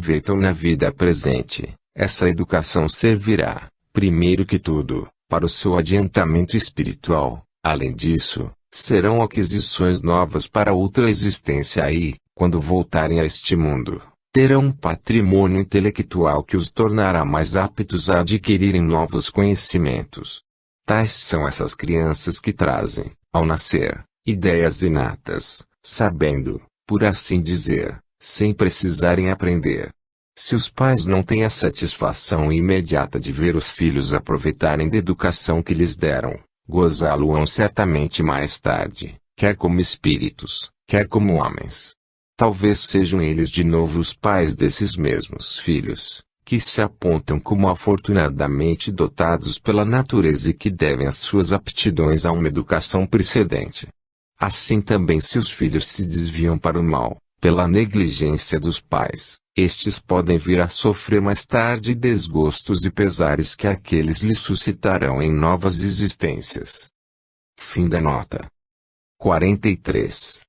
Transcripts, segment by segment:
Aproveitam na vida presente, essa educação servirá, primeiro que tudo, para o seu adiantamento espiritual. Além disso, serão aquisições novas para outra existência e, quando voltarem a este mundo, terão um patrimônio intelectual que os tornará mais aptos a adquirirem novos conhecimentos. Tais são essas crianças que trazem, ao nascer, ideias inatas, sabendo, por assim dizer, sem precisarem aprender. Se os pais não têm a satisfação imediata de ver os filhos aproveitarem da educação que lhes deram, gozá-lo-ão certamente mais tarde, quer como espíritos, quer como homens. Talvez sejam eles de novo os pais desses mesmos filhos, que se apontam como afortunadamente dotados pela natureza e que devem as suas aptidões a uma educação precedente. Assim também se os filhos se desviam para o mal, pela negligência dos pais, estes podem vir a sofrer mais tarde desgostos e pesares que aqueles lhes suscitarão em novas existências. Fim da nota. 43.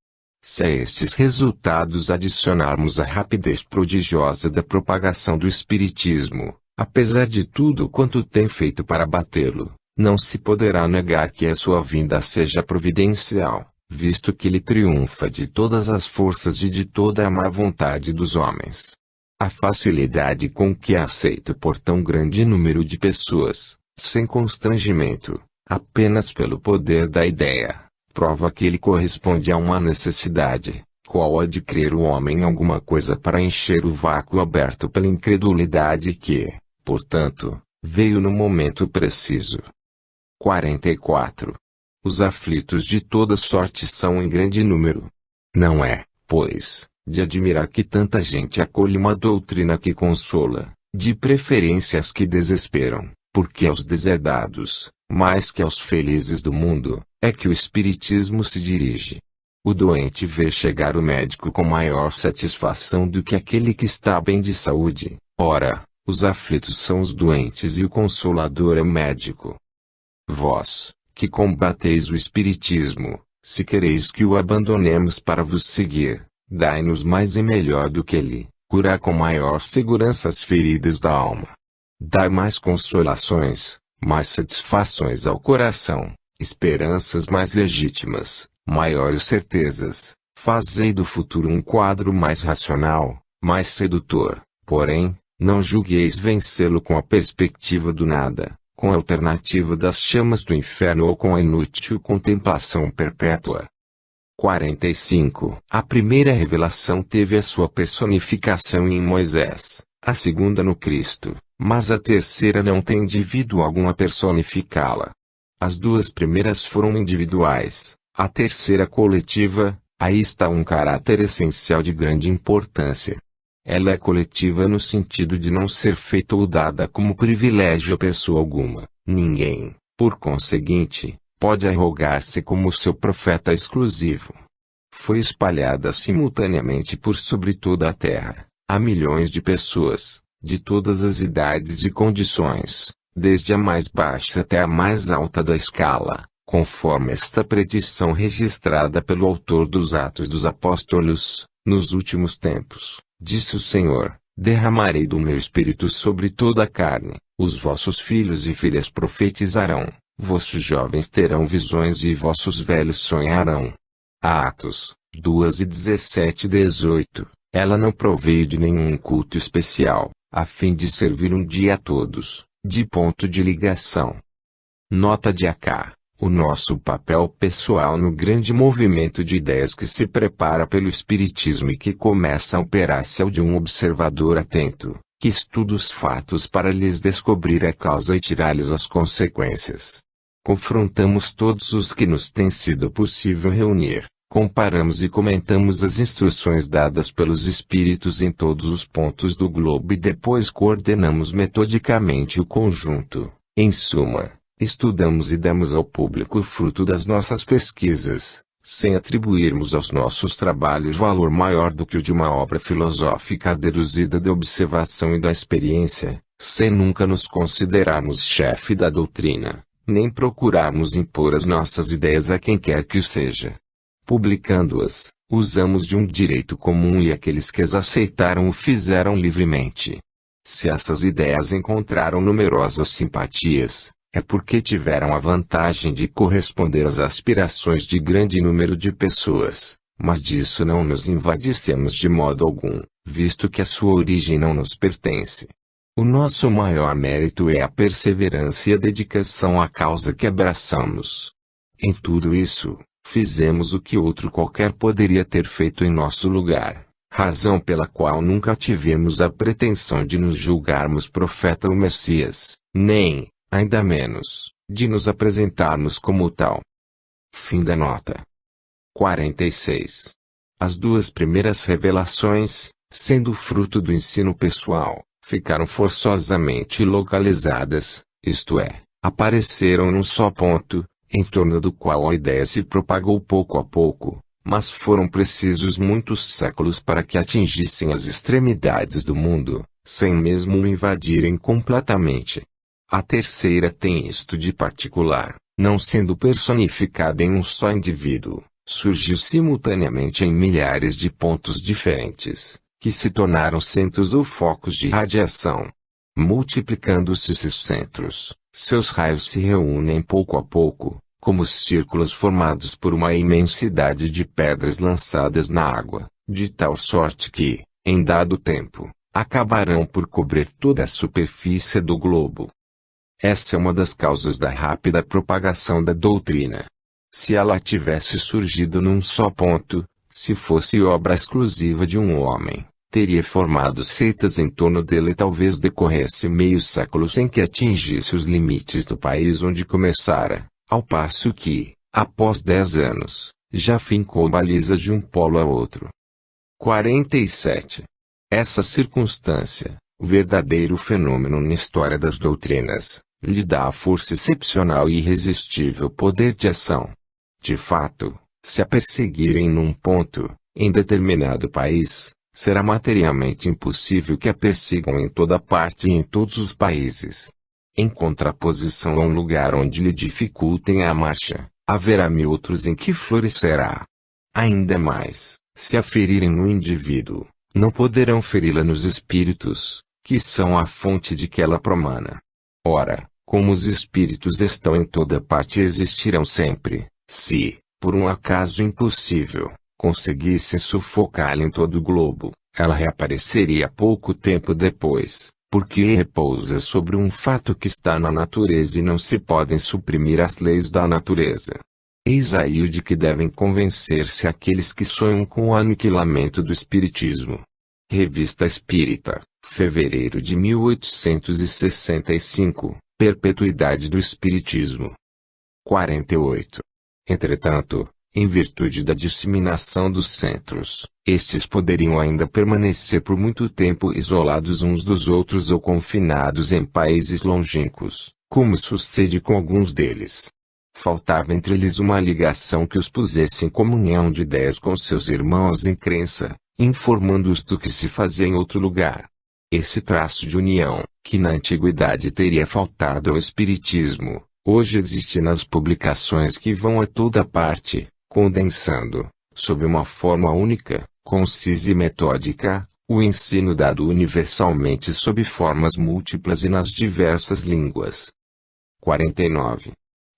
Se a estes resultados adicionarmos a rapidez prodigiosa da propagação do espiritismo, apesar de tudo quanto tem feito para batê-lo, não se poderá negar que a sua vinda seja providencial, visto que ele triunfa de todas as forças e de toda a má vontade dos homens. A facilidade com que é aceito por tão grande número de pessoas, sem constrangimento, apenas pelo poder da ideia, prova que ele corresponde a uma necessidade, qual é de crer o homem em alguma coisa para encher o vácuo aberto pela incredulidade que, portanto, veio no momento preciso. 44. Os aflitos de toda sorte são em grande número. Não é, pois, de admirar que tanta gente acolhe uma doutrina que consola, de preferência as que desesperam, porque aos deserdados, mais que aos felizes do mundo, é que o espiritismo se dirige. O doente vê chegar o médico com maior satisfação do que aquele que está bem de saúde. Ora, os aflitos são os doentes e o consolador é o médico. Vós, que combateis o espiritismo, se quereis que o abandonemos para vos seguir, dai-nos mais e melhor do que ele, curar com maior segurança as feridas da alma. Dai mais consolações, mais satisfações ao coração, esperanças mais legítimas, maiores certezas, fazei do futuro um quadro mais racional, mais sedutor, porém, não julgueis vencê-lo com a perspectiva do nada, com a alternativa das chamas do inferno ou com a inútil contemplação perpétua. 45. A primeira revelação teve a sua personificação em Moisés, a segunda no Cristo, mas a terceira não tem indivíduo algum a personificá-la. As duas primeiras foram individuais, a terceira coletiva. Aí está um caráter essencial de grande importância. Ela é coletiva no sentido de não ser feita ou dada como privilégio a pessoa alguma. Ninguém, por conseguinte, pode arrogar-se como seu profeta exclusivo. Foi espalhada simultaneamente por sobre toda a terra, a milhões de pessoas, de todas as idades e condições, desde a mais baixa até a mais alta da escala, conforme esta predição registrada pelo autor dos Atos dos Apóstolos. Nos últimos tempos, disse o Senhor, derramarei do meu espírito sobre toda a carne, os vossos filhos e filhas profetizarão, vossos jovens terão visões e vossos velhos sonharão. Atos 2:17-18. Ela não proveio de nenhum culto especial, a fim de servir um dia a todos, de ponto de ligação. Nota de AK. O nosso papel pessoal no grande movimento de ideias que se prepara pelo Espiritismo e que começa a operar-se é o de um observador atento, que estuda os fatos para lhes descobrir a causa e tirar-lhes as consequências. Confrontamos todos os que nos tem sido possível reunir, comparamos e comentamos as instruções dadas pelos Espíritos em todos os pontos do globo e depois coordenamos metodicamente o conjunto. Em suma, estudamos e damos ao público o fruto das nossas pesquisas, sem atribuirmos aos nossos trabalhos valor maior do que o de uma obra filosófica deduzida da observação e da experiência, sem nunca nos considerarmos chefe da doutrina, nem procurarmos impor as nossas ideias a quem quer que o seja. Publicando-as, Usamos de um direito comum e aqueles que as aceitaram o fizeram livremente. Se essas ideias encontraram numerosas simpatias, é porque tiveram a vantagem de corresponder às aspirações de grande número de pessoas, mas disso não nos invadecemos de modo algum, visto que a sua origem não nos pertence. O nosso maior mérito é a perseverança e a dedicação à causa que abraçamos. Em tudo isso, fizemos o que outro qualquer poderia ter feito em nosso lugar, razão pela qual nunca tivemos a pretensão de nos julgarmos profeta ou Messias, nem, ainda menos, de nos apresentarmos como tal. Fim da nota. 46. As duas primeiras revelações, sendo fruto do ensino pessoal, ficaram forçosamente localizadas, isto é, apareceram num só ponto, em torno do qual a ideia se propagou pouco a pouco, mas foram precisos muitos séculos para que atingissem as extremidades do mundo, sem mesmo o invadirem completamente. A terceira tem isto de particular, não sendo personificada em um só indivíduo, surgiu simultaneamente em milhares de pontos diferentes, que se tornaram centros ou focos de radiação. Multiplicando-se esses centros, seus raios se reúnem pouco a pouco, como círculos formados por uma imensidade de pedras lançadas na água, de tal sorte que, em dado tempo, acabarão por cobrir toda a superfície do globo. Essa é uma das causas da rápida propagação da doutrina. Se ela tivesse surgido num só ponto, se fosse obra exclusiva de um homem, teria formado seitas em torno dele e talvez decorresse meio século sem que atingisse os limites do país onde começara, ao passo que, após 10 anos, já fincou balizas de um polo a outro. 47. Essa circunstância, o verdadeiro fenômeno na história das doutrinas, lhe dá a força excepcional e irresistível poder de ação. De fato, se a perseguirem num ponto, em determinado país, será materialmente impossível que a persigam em toda parte e em todos os países. Em contraposição a um lugar onde lhe dificultem a marcha, haverá mil outros em que florescerá. Ainda mais, se a ferirem no indivíduo, não poderão feri-la nos espíritos, que são a fonte de que ela promana. Ora, como os espíritos estão em toda parte e existirão sempre, se, por um acaso impossível, conseguissem sufocá-la em todo o globo, ela reapareceria pouco tempo depois, porque repousa sobre um fato que está na natureza e não se podem suprimir as leis da natureza. Eis aí o de que devem convencer-se aqueles que sonham com o aniquilamento do espiritismo. Revista Espírita, fevereiro de 1865, Perpetuidade do Espiritismo. 48. Entretanto, em virtude da disseminação dos centros, estes poderiam ainda permanecer por muito tempo isolados uns dos outros ou confinados em países longínquos, como sucede com alguns deles. Faltava entre eles uma ligação que os pusesse em comunhão de ideias com seus irmãos em crença, informando-os do que se fazia em outro lugar. Esse traço de união, que na antiguidade teria faltado ao espiritismo, hoje existe nas publicações que vão a toda parte, condensando, sob uma forma única, concisa e metódica, o ensino dado universalmente sob formas múltiplas e nas diversas línguas. 49.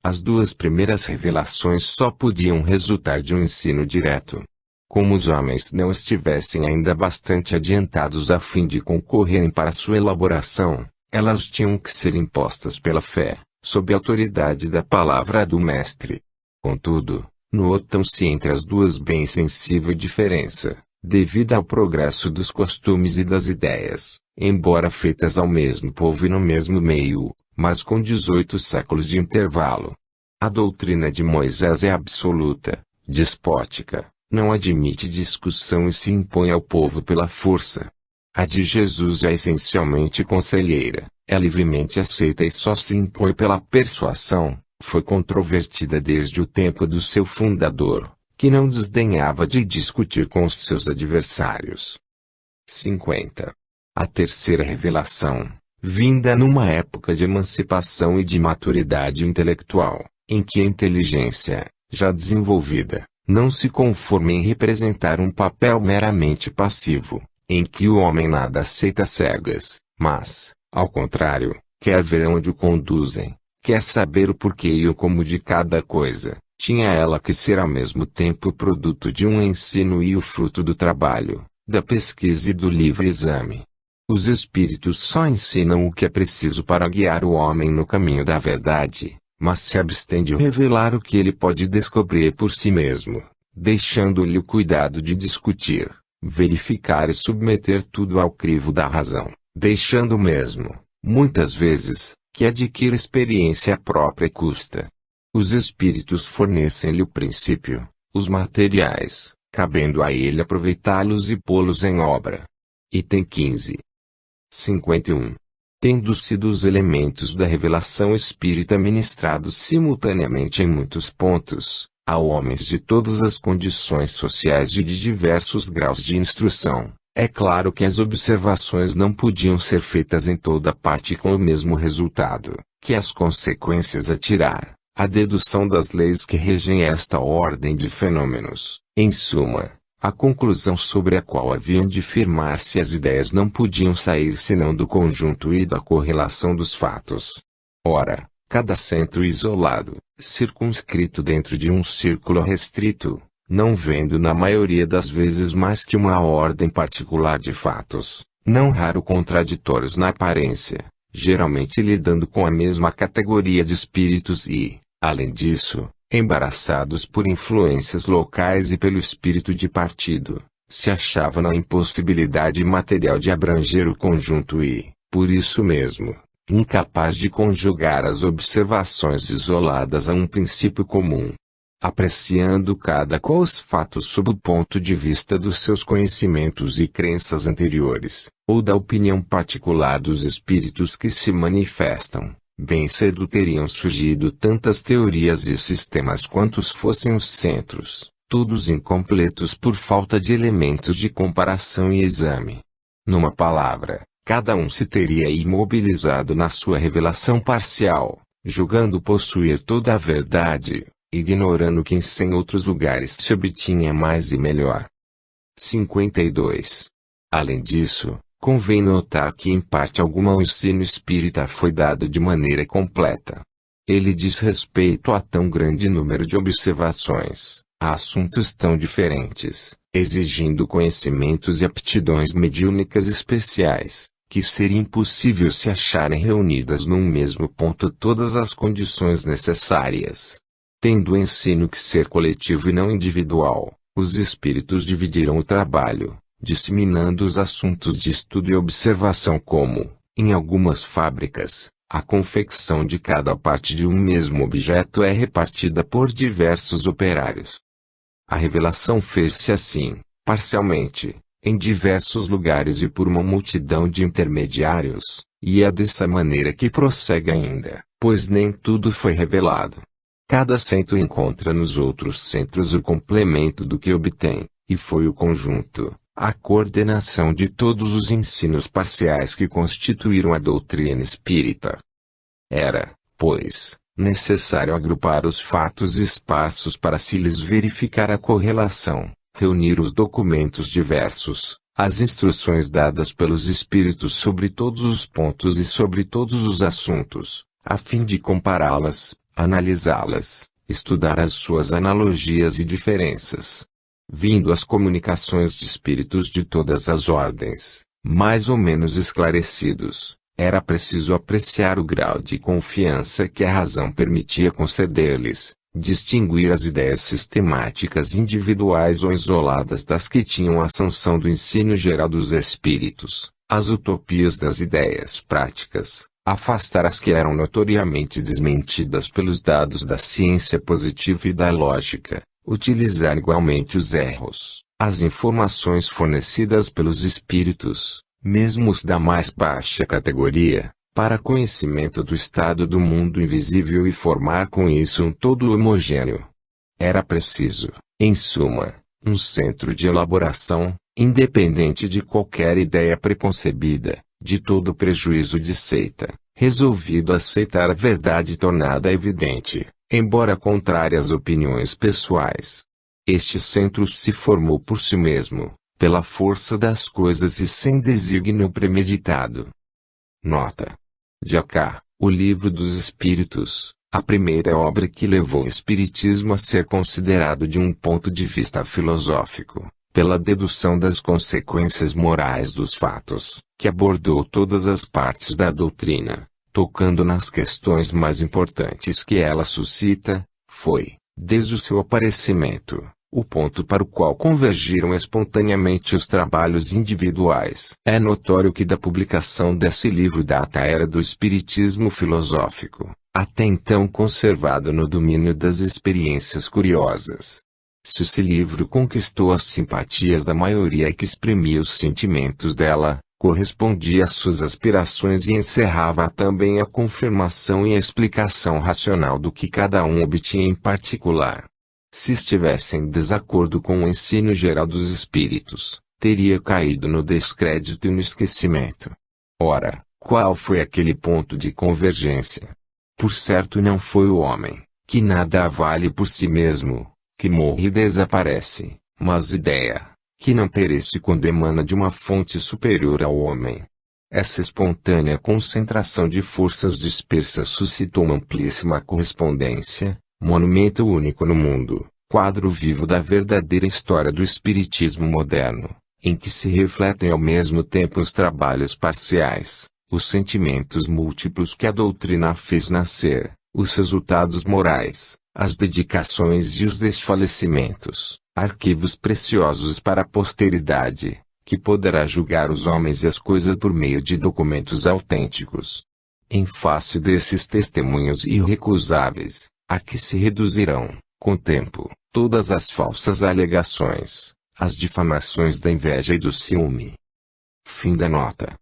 As duas primeiras revelações só podiam resultar de um ensino direto. Como os homens não estivessem ainda bastante adiantados a fim de concorrerem para sua elaboração, elas tinham que ser impostas pela fé, sob a autoridade da palavra do Mestre. Contudo, notam-se entre as duas bem sensível diferença, devido ao progresso dos costumes e das ideias, embora feitas ao mesmo povo e no mesmo meio, mas com 18 séculos de intervalo. A doutrina de Moisés é absoluta, despótica, não admite discussão e se impõe ao povo pela força. A de Jesus é essencialmente conselheira, é livremente aceita e só se impõe pela persuasão. Foi controvertida desde o tempo do seu fundador, que não desdenhava de discutir com os seus adversários. 50. A terceira revelação, vinda numa época de emancipação e de maturidade intelectual, em que a inteligência, já desenvolvida, Não se conforme em representar um papel meramente passivo, em que o homem nada aceita cegas, mas, ao contrário, quer ver onde o conduzem, quer saber o porquê e o como de cada coisa. Tinha ela que ser ao mesmo tempo o produto de um ensino e o fruto do trabalho, da pesquisa e do livre exame. Os espíritos só ensinam o que é preciso para guiar o homem no caminho da verdade, mas se abstém de revelar o que ele pode descobrir por si mesmo, deixando-lhe o cuidado de discutir, verificar e submeter tudo ao crivo da razão, deixando mesmo, muitas vezes, que adquira experiência à própria custa. Os espíritos fornecem-lhe o princípio, os materiais, cabendo a ele aproveitá-los e pô-los em obra. Item 15. 51. Tendo sido os elementos da revelação espírita ministrados simultaneamente em muitos pontos, a homens de todas as condições sociais e de diversos graus de instrução, é claro que as observações não podiam ser feitas em toda parte com o mesmo resultado, que as consequências a tirar, a dedução das leis que regem esta ordem de fenômenos, em suma, a conclusão sobre a qual haviam de firmar-se as ideias não podiam sair senão do conjunto e da correlação dos fatos. Ora, cada centro isolado, circunscrito dentro de um círculo restrito, não vendo na maioria das vezes mais que uma ordem particular de fatos, não raro contraditórios na aparência, geralmente lidando com a mesma categoria de espíritos e, além disso, embaraçados por influências locais e pelo espírito de partido, se achava na impossibilidade material de abranger o conjunto e, por isso mesmo, incapaz de conjugar as observações isoladas a um princípio comum. Apreciando cada qual os fatos sob o ponto de vista dos seus conhecimentos e crenças anteriores, ou da opinião particular dos espíritos que se manifestam, bem cedo teriam surgido tantas teorias e sistemas quantos fossem os centros, todos incompletos por falta de elementos de comparação e exame. Numa palavra, cada um se teria imobilizado na sua revelação parcial, julgando possuir toda a verdade, ignorando que em 100 outros lugares se obtinha mais e melhor. 52. Além disso, convém notar que em parte alguma o ensino espírita foi dado de maneira completa. Ele diz respeito a tão grande número de observações, a assuntos tão diferentes, exigindo conhecimentos e aptidões mediúnicas especiais, que seria impossível se acharem reunidas num mesmo ponto todas as condições necessárias. Tendo o ensino que ser coletivo e não individual, os espíritos dividiram o trabalho, disseminando os assuntos de estudo e observação como, em algumas fábricas, a confecção de cada parte de um mesmo objeto é repartida por diversos operários. A revelação fez-se assim, parcialmente, em diversos lugares e por uma multidão de intermediários, e é dessa maneira que prossegue ainda, pois nem tudo foi revelado. Cada centro encontra nos outros centros o complemento do que obtém, e foi o conjunto, a coordenação de todos os ensinos parciais que constituíram a doutrina espírita. Era, pois, necessário agrupar os fatos esparsos para se lhes verificar a correlação, reunir os documentos diversos, as instruções dadas pelos espíritos sobre todos os pontos e sobre todos os assuntos, a fim de compará-las, analisá-las, estudar as suas analogias e diferenças. Vindo as comunicações de espíritos de todas as ordens, mais ou menos esclarecidos, era preciso apreciar o grau de confiança que a razão permitia conceder-lhes, distinguir as ideias sistemáticas individuais ou isoladas das que tinham a sanção do ensino geral dos espíritos, as utopias das ideias práticas, afastar as que eram notoriamente desmentidas pelos dados da ciência positiva e da lógica, utilizar igualmente os erros, as informações fornecidas pelos espíritos, mesmo os da mais baixa categoria, para conhecimento do estado do mundo invisível e formar com isso um todo homogêneo. Era preciso, em suma, um centro de elaboração, independente de qualquer ideia preconcebida, de todo prejuízo de seita, resolvido a aceitar a verdade tornada evidente, embora contrária às opiniões pessoais. Este centro se formou por si mesmo, pela força das coisas e sem desígnio premeditado. Nota: de Acá, o Livro dos Espíritos, a primeira obra que levou o Espiritismo a ser considerado de um ponto de vista filosófico, pela dedução das consequências morais dos fatos, que abordou todas as partes da doutrina, tocando nas questões mais importantes que ela suscita, foi, desde o seu aparecimento, o ponto para o qual convergiram espontaneamente os trabalhos individuais. É notório que da publicação desse livro data a era do espiritismo filosófico, até então conservado no domínio das experiências curiosas. Se esse livro conquistou as simpatias da maioria e que exprimia os sentimentos dela, correspondia às suas aspirações e encerrava também a confirmação e a explicação racional do que cada um obtinha em particular. Se estivesse em desacordo com o ensino geral dos espíritos, teria caído no descrédito e no esquecimento. Ora, qual foi aquele ponto de convergência? Por certo não foi o homem, que nada vale por si mesmo, que morre e desaparece, mas ideia, que não perece quando emana de uma fonte superior ao homem. Essa espontânea concentração de forças dispersas suscitou uma amplíssima correspondência, monumento único no mundo, quadro vivo da verdadeira história do espiritismo moderno, em que se refletem ao mesmo tempo os trabalhos parciais, os sentimentos múltiplos que a doutrina fez nascer, os resultados morais, as dedicações e os desfalecimentos, arquivos preciosos para a posteridade, que poderá julgar os homens e as coisas por meio de documentos autênticos. Em face desses testemunhos irrecusáveis, a que se reduzirão, com o tempo, todas as falsas alegações, as difamações da inveja e do ciúme. Fim da nota.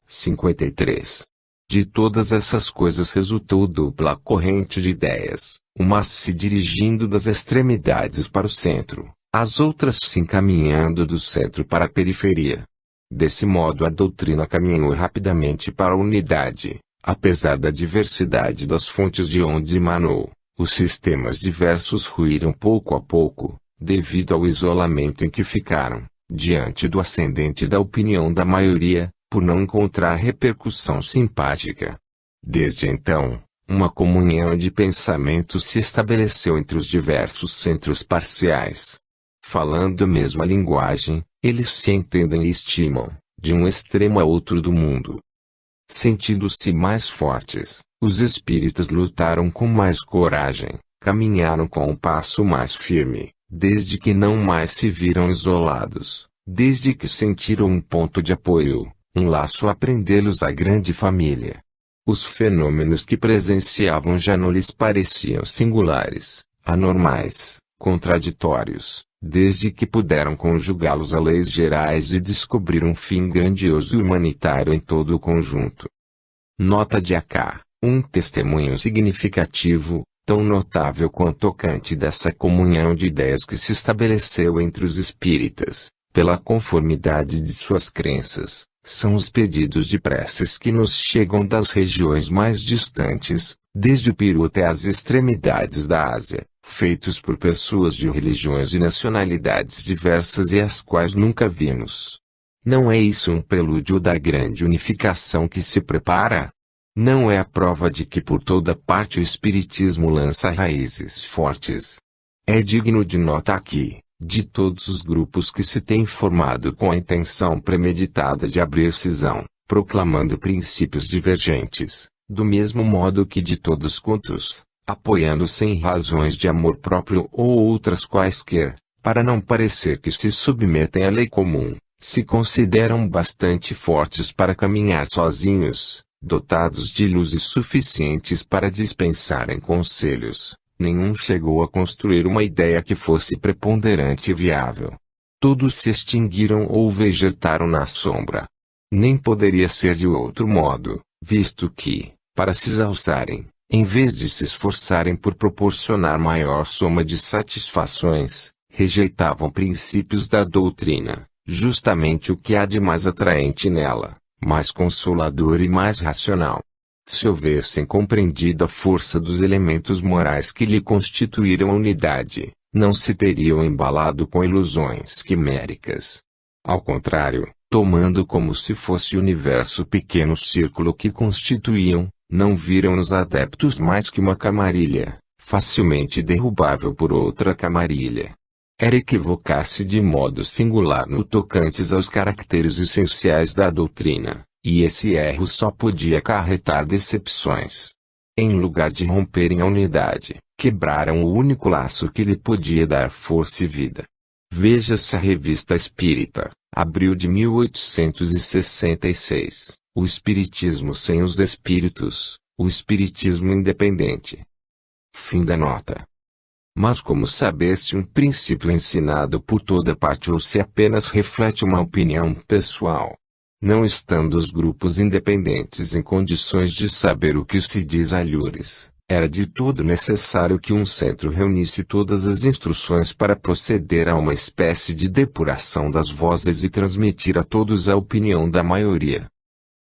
53. De todas essas coisas resultou dupla corrente de ideias, umas se dirigindo das extremidades para o centro, as outras se encaminhando do centro para a periferia. Desse modo a doutrina caminhou rapidamente para a unidade, apesar da diversidade das fontes de onde emanou. Os sistemas diversos ruíram pouco a pouco, devido ao isolamento em que ficaram, diante do ascendente da opinião da maioria, por não encontrar repercussão simpática. Desde então, uma comunhão de pensamento se estabeleceu entre os diversos centros parciais. Falando a mesma linguagem, eles se entendem e estimam, de um extremo a outro do mundo. Sentindo-se mais fortes, os espíritas lutaram com mais coragem, caminharam com um passo mais firme, desde que não mais se viram isolados, desde que sentiram um ponto de apoio, um laço a prendê-los à grande família. Os fenômenos que presenciavam já não lhes pareciam singulares, anormais, contraditórios, desde que puderam conjugá-los a leis gerais e descobrir um fim grandioso e humanitário em todo o conjunto. Nota de Acá. Um testemunho significativo, tão notável quanto tocante dessa comunhão de ideias que se estabeleceu entre os espíritas, pela conformidade de suas crenças, são os pedidos de preces que nos chegam das regiões mais distantes, desde o Peru até as extremidades da Ásia, feitos por pessoas de religiões e nacionalidades diversas e as quais nunca vimos. Não é isso um prelúdio da grande unificação que se prepara? Não é a prova de que por toda parte o espiritismo lança raízes fortes? É digno de nota que, de todos os grupos que se têm formado com a intenção premeditada de abrir cisão, proclamando princípios divergentes, do mesmo modo que de todos quantos, apoiando-se em razões de amor próprio ou outras quaisquer, para não parecer que se submetem à lei comum, se consideram bastante fortes para caminhar sozinhos, dotados de luzes suficientes para dispensarem conselhos. Nenhum chegou a construir uma ideia que fosse preponderante e viável. Todos se extinguiram ou vegetaram na sombra. Nem poderia ser de outro modo, visto que, para se exalçarem, em vez de se esforçarem por proporcionar maior soma de satisfações, rejeitavam princípios da doutrina, justamente o que há de mais atraente nela, mais consolador e mais racional. Se houvessem compreendido a força dos elementos morais que lhe constituíram a unidade, não se teriam embalado com ilusões quiméricas. Ao contrário, tomando como se fosse o universo pequeno círculo que constituíam, não viram nos adeptos mais que uma camarilha, facilmente derrubável por outra camarilha. Era equivocar-se de modo singular no tocantes aos caracteres essenciais da doutrina, e esse erro só podia acarretar decepções. Em lugar de romperem a unidade, quebraram o único laço que lhe podia dar força e vida. Veja-se a Revista Espírita, abril de 1866, o Espiritismo sem os Espíritos, o Espiritismo independente. Fim da nota. Mas como saber se um princípio ensinado por toda parte ou se apenas reflete uma opinião pessoal? Não estando os grupos independentes em condições de saber o que se diz a Lures, era de todo necessário que um centro reunisse todas as instruções para proceder a uma espécie de depuração das vozes e transmitir a todos a opinião da maioria.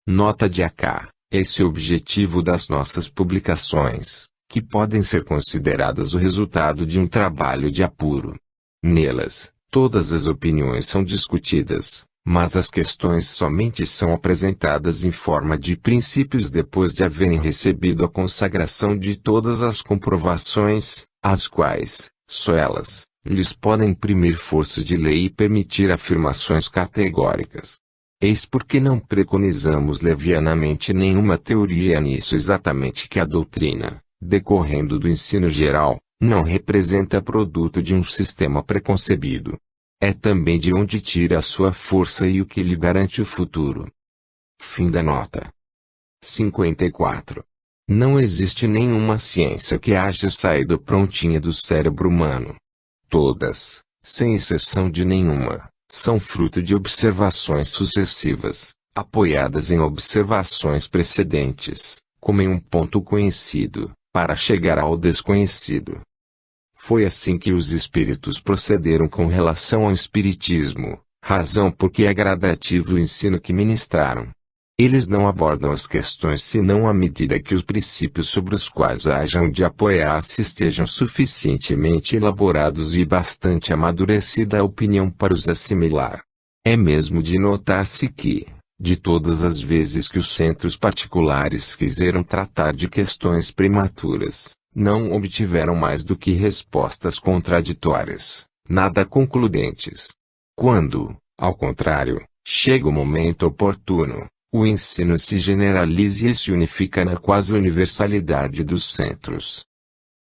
Nota de AK. Esse é o objetivo das nossas publicações, que podem ser consideradas o resultado de um trabalho de apuro. Nelas, todas as opiniões são discutidas, mas as questões somente são apresentadas em forma de princípios depois de haverem recebido a consagração de todas as comprovações, as quais, só elas, lhes podem imprimir força de lei e permitir afirmações categóricas. Eis porque não preconizamos levianamente nenhuma teoria nisso exatamente que a doutrina, decorrendo do ensino geral, não representa produto de um sistema preconcebido. É também de onde tira a sua força e o que lhe garante o futuro. Fim da nota. 54. Não existe nenhuma ciência que haja saído prontinha do cérebro humano. Todas, sem exceção de nenhuma, são fruto de observações sucessivas, apoiadas em observações precedentes, como em um ponto conhecido, para chegar ao desconhecido. Foi assim que os espíritos procederam com relação ao espiritismo, razão porque é gradativo o ensino que ministraram. Eles não abordam as questões senão à medida que os princípios sobre os quais hajam de apoiar-se estejam suficientemente elaborados e bastante amadurecida a opinião para os assimilar. É mesmo de notar-se que, de todas as vezes que os centros particulares quiseram tratar de questões prematuras, não obtiveram mais do que respostas contraditórias, nada concludentes. Quando, ao contrário, chega o momento oportuno, o ensino se generaliza e se unifica na quase universalidade dos centros.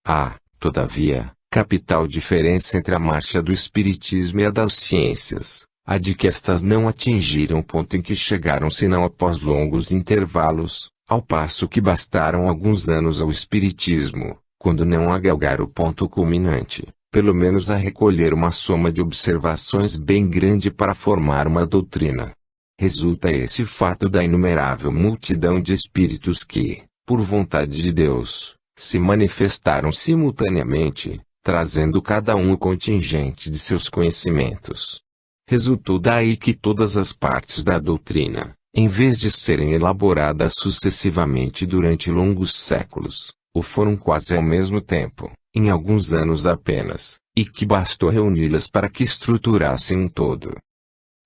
Há, todavia, capital diferença entre a marcha do espiritismo e a das ciências, a de que estas não atingiram o ponto em que chegaram senão após longos intervalos, ao passo que bastaram alguns anos ao espiritismo, quando não a galgar o ponto culminante, pelo menos a recolher uma soma de observações bem grande para formar uma doutrina. Resulta esse fato da inumerável multidão de espíritos que, por vontade de Deus, se manifestaram simultaneamente, trazendo cada um o contingente de seus conhecimentos. Resultou daí que todas as partes da doutrina, em vez de serem elaboradas sucessivamente durante longos séculos, o foram quase ao mesmo tempo, em alguns anos apenas, e que bastou reuni-las para que estruturassem um todo.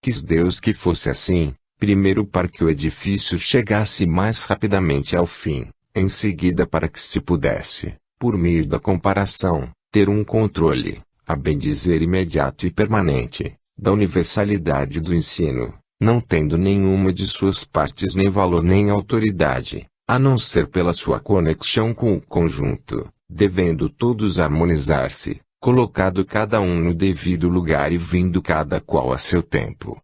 Quis Deus que fosse assim, primeiro para que o edifício chegasse mais rapidamente ao fim, em seguida para que se pudesse, por meio da comparação, ter um controle, a bem dizer imediato e permanente, da universalidade do ensino, não tendo nenhuma de suas partes nem valor nem autoridade, a não ser pela sua conexão com o conjunto, devendo todos harmonizar-se, colocado cada um no devido lugar e vindo cada qual a seu tempo.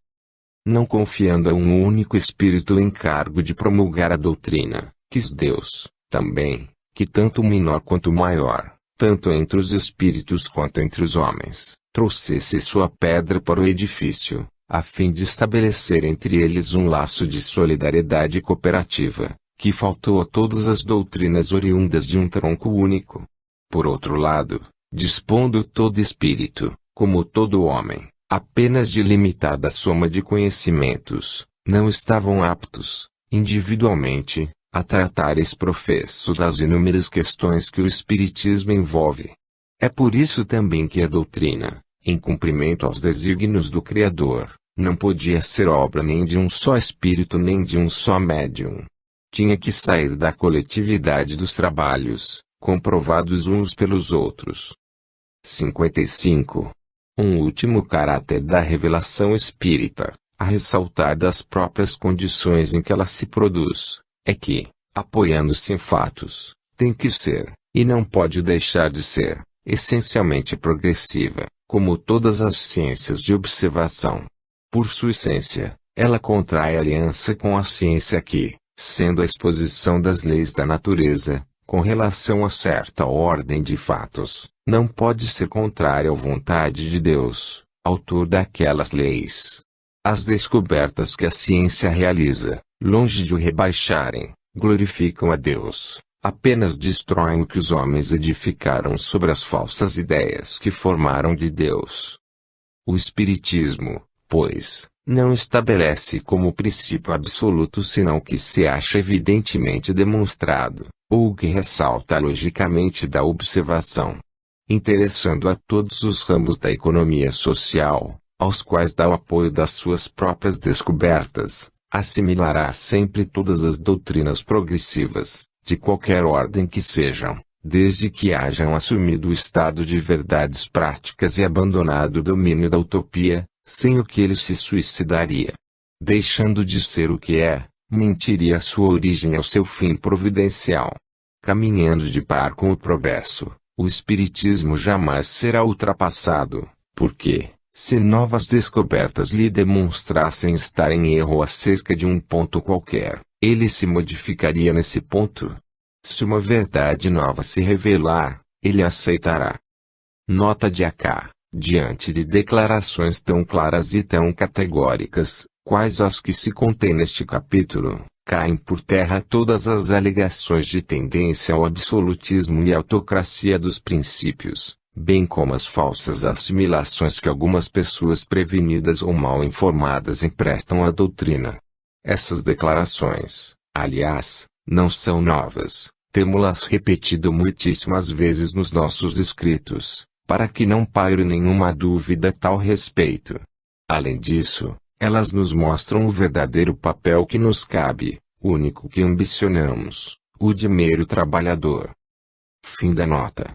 Não confiando a um único espírito o encargo de promulgar a doutrina, quis Deus, também, que tanto o menor quanto o maior, tanto entre os espíritos quanto entre os homens, trouxesse sua pedra para o edifício, a fim de estabelecer entre eles um laço de solidariedade cooperativa, que faltou a todas as doutrinas oriundas de um tronco único. Por outro lado, dispondo todo espírito, como todo homem, apenas de limitada soma de conhecimentos, não estavam aptos, individualmente, a tratar ex professo das inúmeras questões que o espiritismo envolve. É por isso também que a doutrina, em cumprimento aos desígnios do Criador, não podia ser obra nem de um só espírito nem de um só médium. Tinha que sair da coletividade dos trabalhos, comprovados uns pelos outros. 55. Um último caráter da revelação espírita, a ressaltar das próprias condições em que ela se produz, é que, apoiando-se em fatos, tem que ser, e não pode deixar de ser, essencialmente progressiva, como todas as ciências de observação. Por sua essência, ela contrai aliança com a ciência que, sendo a exposição das leis da natureza, com relação a certa ordem de fatos, não pode ser contrária à vontade de Deus, autor daquelas leis. As descobertas que a ciência realiza, longe de o rebaixarem, glorificam a Deus, apenas destroem o que os homens edificaram sobre as falsas ideias que formaram de Deus. O Espiritismo, pois, não estabelece como princípio absoluto senão o que se acha evidentemente demonstrado, ou o que ressalta logicamente da observação. Interessando a todos os ramos da economia social, aos quais dá o apoio das suas próprias descobertas, assimilará sempre todas as doutrinas progressivas, de qualquer ordem que sejam, desde que hajam assumido o estado de verdades práticas e abandonado o domínio da utopia, sem o que ele se suicidaria. Deixando de ser o que é, mentiria a sua origem ao seu fim providencial. Caminhando de par com o progresso, o Espiritismo jamais será ultrapassado, porque, se novas descobertas lhe demonstrassem estar em erro acerca de um ponto qualquer, ele se modificaria nesse ponto. Se uma verdade nova se revelar, ele aceitará. Nota de AK. Diante de declarações tão claras e tão categóricas, quais as que se contêm neste capítulo, caem por terra todas as alegações de tendência ao absolutismo e autocracia dos princípios, bem como as falsas assimilações que algumas pessoas prevenidas ou mal informadas emprestam à doutrina. Essas declarações, aliás, não são novas, temo-las repetido muitíssimas vezes nos nossos escritos, para que não paire nenhuma dúvida a tal respeito. Além disso, elas nos mostram o verdadeiro papel que nos cabe, o único que ambicionamos, o de mero trabalhador. Fim da nota.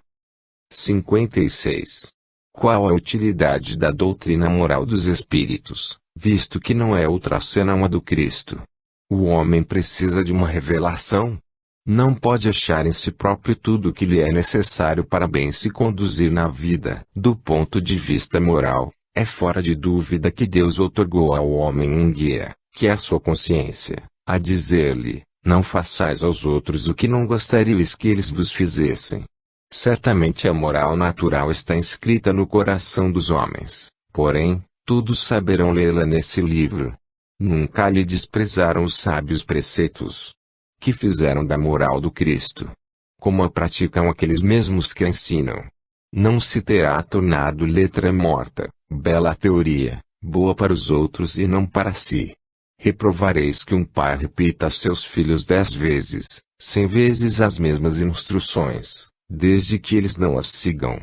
56. Qual a utilidade da doutrina moral dos espíritos, visto que não é outra senão a do Cristo? O homem precisa de uma revelação? Não pode achar em si próprio tudo o que lhe é necessário para bem se conduzir na vida. Do ponto de vista moral, é fora de dúvida que Deus outorgou ao homem um guia, que é a sua consciência, a dizer-lhe, não façais aos outros o que não gostaríeis que eles vos fizessem. Certamente a moral natural está inscrita no coração dos homens, porém, todos saberão lê-la nesse livro. Nunca lhe desprezaram os sábios preceitos que fizeram da moral do Cristo, como a praticam aqueles mesmos que a ensinam. Não se terá tornado letra morta, bela teoria, boa para os outros e não para si. Reprovareis que um pai repita a seus filhos 10 vezes, 100 vezes as mesmas instruções, desde que eles não as sigam.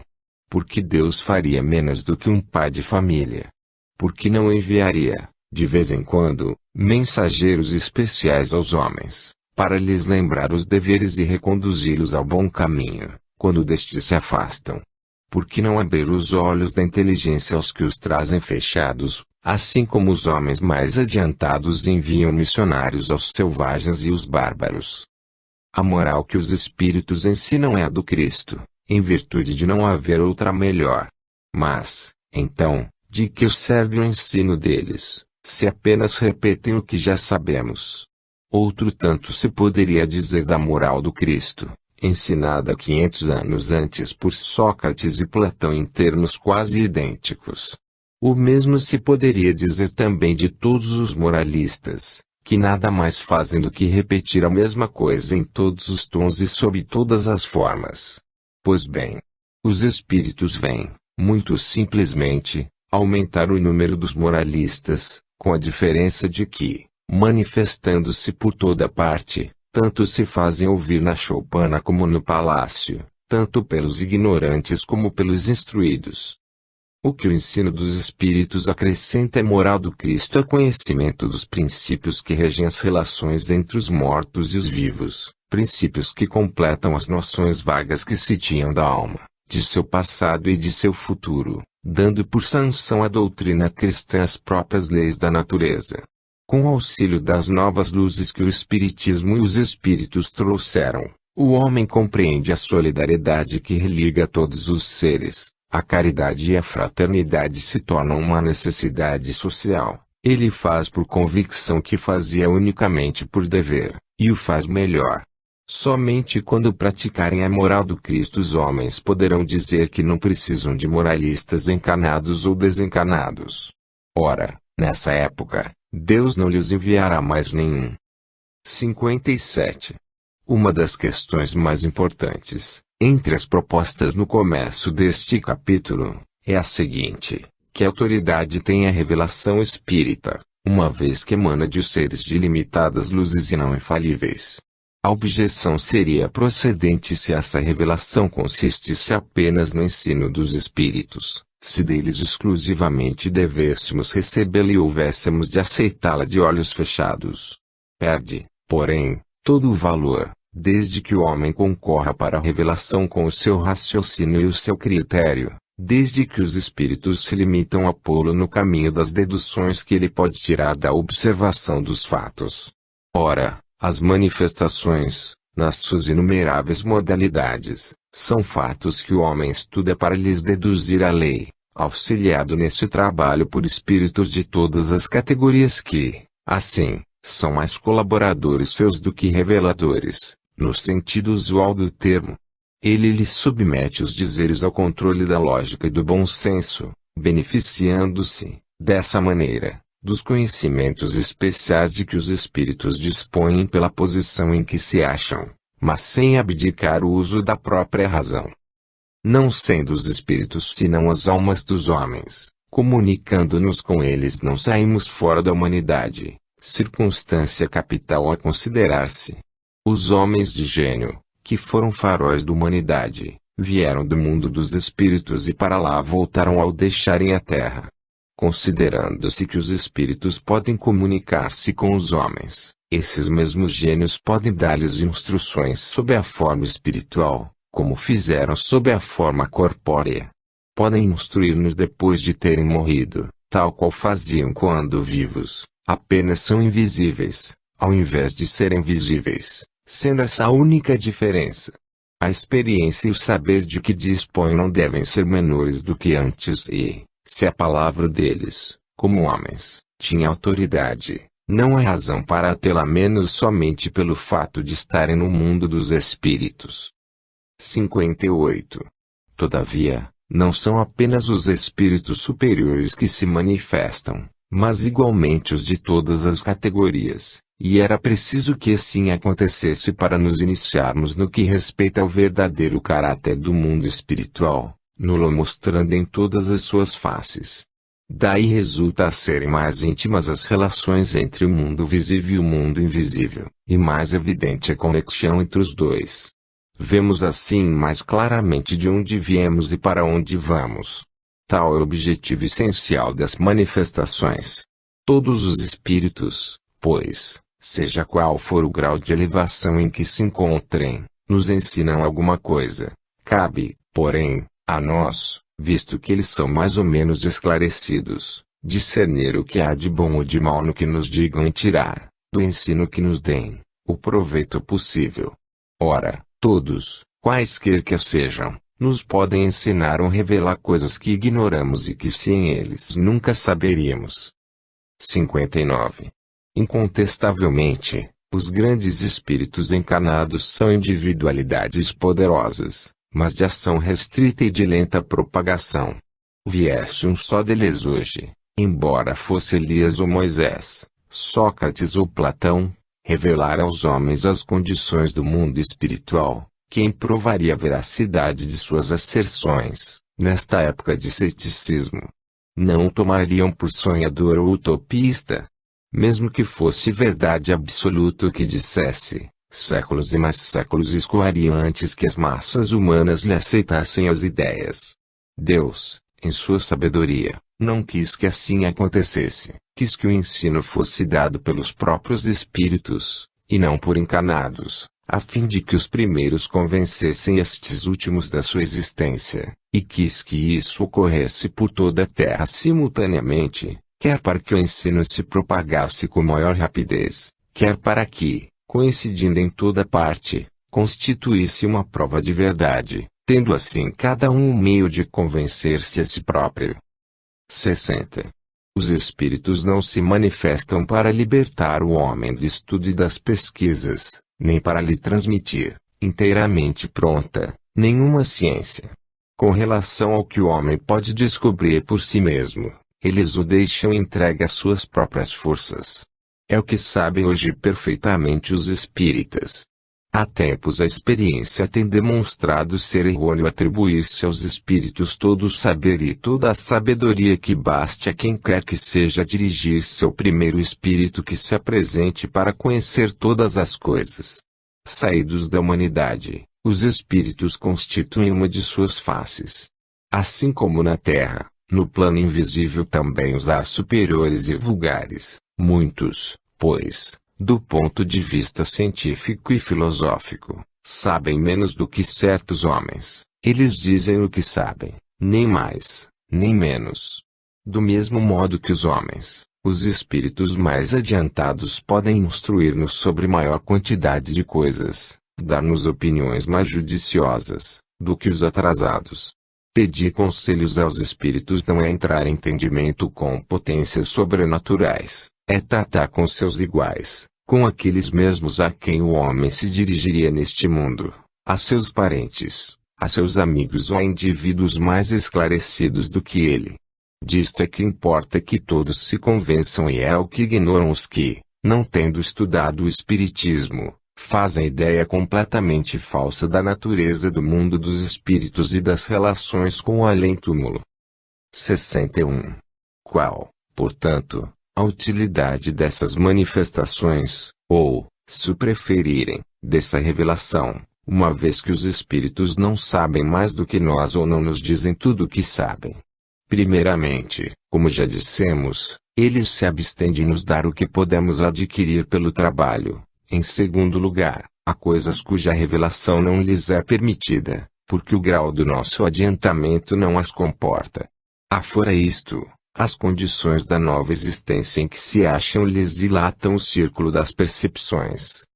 Porque Deus faria menos do que um pai de família? Porque não enviaria, de vez em quando, mensageiros especiais aos homens, para lhes lembrar os deveres e reconduzi-los ao bom caminho, quando destes se afastam? Por que não abrir os olhos da inteligência aos que os trazem fechados, assim como os homens mais adiantados enviam missionários aos selvagens e os bárbaros? A moral que os espíritos ensinam é a do Cristo, em virtude de não haver outra melhor. Mas, então, de que serve o ensino deles, se apenas repetem o que já sabemos? Outro tanto se poderia dizer da moral do Cristo, ensinada 500 anos antes por Sócrates e Platão em termos quase idênticos. O mesmo se poderia dizer também de todos os moralistas, que nada mais fazem do que repetir a mesma coisa em todos os tons e sob todas as formas. Pois bem, os espíritos vêm, muito simplesmente, aumentar o número dos moralistas, com a diferença de que, manifestando-se por toda parte, tanto se fazem ouvir na choupana como no palácio, tanto pelos ignorantes como pelos instruídos. O que o ensino dos Espíritos acrescenta é moral do Cristo é conhecimento dos princípios que regem as relações entre os mortos e os vivos, princípios que completam as noções vagas que se tinham da alma, de seu passado e de seu futuro, dando por sanção à doutrina cristã as próprias leis da natureza. Com o auxílio das novas luzes que o Espiritismo e os Espíritos trouxeram, o homem compreende a solidariedade que religa todos os seres. A caridade e a fraternidade se tornam uma necessidade social. Ele faz por convicção que fazia unicamente por dever, e o faz melhor. Somente quando praticarem a moral do Cristo os homens poderão dizer que não precisam de moralistas encarnados ou desencarnados. Ora, nessa época, Deus não lhes enviará mais nenhum. 57. Uma das questões mais importantes, entre as propostas no começo deste capítulo, é a seguinte: que autoridade tem a revelação espírita, uma vez que emana de seres de limitadas luzes e não infalíveis? A objeção seria procedente se essa revelação consistisse apenas no ensino dos espíritos, se deles exclusivamente devêssemos recebê-la e houvéssemos de aceitá-la de olhos fechados. Perde, porém, todo o valor, desde que o homem concorra para a revelação com o seu raciocínio e o seu critério, desde que os espíritos se limitam a pô-lo no caminho das deduções que ele pode tirar da observação dos fatos. Ora, as manifestações, nas suas inumeráveis modalidades, são fatos que o homem estuda para lhes deduzir a lei, auxiliado nesse trabalho por espíritos de todas as categorias que, assim, são mais colaboradores seus do que reveladores, no sentido usual do termo. Ele lhes submete os dizeres ao controle da lógica e do bom senso, beneficiando-se, dessa maneira, dos conhecimentos especiais de que os espíritos dispõem pela posição em que se acham, mas sem abdicar o uso da própria razão. Não sendo os espíritos senão as almas dos homens, comunicando-nos com eles não saímos fora da humanidade, circunstância capital a considerar-se. Os homens de gênio, que foram faróis da humanidade, vieram do mundo dos espíritos e para lá voltaram ao deixarem a terra. Considerando-se que os espíritos podem comunicar-se com os homens, esses mesmos gênios podem dar-lhes instruções sob a forma espiritual, como fizeram sob a forma corpórea. Podem instruir-nos depois de terem morrido, tal qual faziam quando vivos, apenas são invisíveis, ao invés de serem visíveis, sendo essa a única diferença. A experiência e o saber de que dispõem não devem ser menores do que antes e, se a palavra deles, como homens, tinha autoridade, não há razão para tê-la menos somente pelo fato de estarem no mundo dos espíritos. 58. Todavia, não são apenas os espíritos superiores que se manifestam, mas igualmente os de todas as categorias, e era preciso que assim acontecesse para nos iniciarmos no que respeita ao verdadeiro caráter do mundo espiritual, nulo mostrando em todas as suas faces. Daí resulta a serem mais íntimas as relações entre o mundo visível e o mundo invisível, e mais evidente a conexão entre os dois. Vemos assim mais claramente de onde viemos e para onde vamos. Tal é o objetivo essencial das manifestações. Todos os espíritos, pois, seja qual for o grau de elevação em que se encontrem, nos ensinam alguma coisa. Cabe, porém, a nós, visto que eles são mais ou menos esclarecidos, discernir o que há de bom ou de mal no que nos digam e tirar, do ensino que nos deem, o proveito possível. Ora, todos, quaisquer que sejam, nos podem ensinar ou revelar coisas que ignoramos e que sem eles nunca saberíamos. 59. Incontestavelmente, os grandes espíritos encarnados são individualidades poderosas, mas de ação restrita e de lenta propagação. Viesse um só deles hoje, embora fosse Elias ou Moisés, Sócrates ou Platão, revelar aos homens as condições do mundo espiritual, quem provaria a veracidade de suas asserções, nesta época de ceticismo? Não o tomariam por sonhador ou utopista? Mesmo que fosse verdade absoluta o que dissesse, séculos e mais séculos escoariam antes que as massas humanas lhe aceitassem as ideias. Deus, em sua sabedoria, não quis que assim acontecesse, quis que o ensino fosse dado pelos próprios espíritos, e não por encarnados, a fim de que os primeiros convencessem estes últimos da sua existência, e quis que isso ocorresse por toda a Terra simultaneamente, quer para que o ensino se propagasse com maior rapidez, quer para que, coincidindo em toda parte, constituísse uma prova de verdade, tendo assim cada um meio de convencer-se a si próprio. 60. Os espíritos não se manifestam para libertar o homem do estudo e das pesquisas, nem para lhe transmitir, inteiramente pronta, nenhuma ciência. Com relação ao que o homem pode descobrir por si mesmo, eles o deixam entregue às suas próprias forças. É o que sabem hoje perfeitamente os espíritas. Há tempos a experiência tem demonstrado ser errôneo atribuir-se aos espíritos todo o saber e toda a sabedoria que baste a quem quer que seja dirigir-se ao primeiro espírito que se apresente para conhecer todas as coisas. Saídos da humanidade, os espíritos constituem uma de suas faces. Assim como na Terra, no plano invisível também os há superiores e vulgares, muitos, pois, do ponto de vista científico e filosófico, sabem menos do que certos homens. Eles dizem o que sabem, nem mais, nem menos. Do mesmo modo que os homens, os espíritos mais adiantados podem instruir-nos sobre maior quantidade de coisas, dar-nos opiniões mais judiciosas, do que os atrasados. Pedir conselhos aos espíritos não é entrar em entendimento com potências sobrenaturais, é tratar com seus iguais, com aqueles mesmos a quem o homem se dirigiria neste mundo, a seus parentes, a seus amigos ou a indivíduos mais esclarecidos do que ele. Disto é que importa que todos se convençam e é o que ignoram os que, não tendo estudado o espiritismo, fazem ideia completamente falsa da natureza do mundo dos espíritos e das relações com o além-túmulo. 61. Qual, portanto, a utilidade dessas manifestações, ou, se o preferirem, dessa revelação, uma vez que os espíritos não sabem mais do que nós ou não nos dizem tudo o que sabem? Primeiramente, como já dissemos, eles se abstêm de nos dar o que podemos adquirir pelo trabalho. Em segundo lugar, há coisas cuja revelação não lhes é permitida, porque o grau do nosso adiantamento não as comporta. Afora isto, as condições da nova existência em que se acham lhes dilatam o círculo das percepções.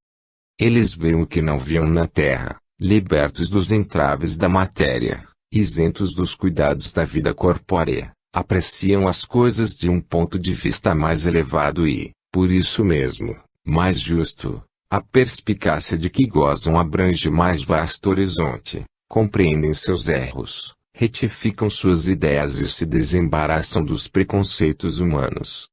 Eles veem o que não viam na Terra, libertos dos entraves da matéria, isentos dos cuidados da vida corpórea, apreciam as coisas de um ponto de vista mais elevado e, por isso mesmo, mais justo. A perspicácia de que gozam abrange mais vasto horizonte, compreendem seus erros, retificam suas ideias e se desembaraçam dos preconceitos humanos.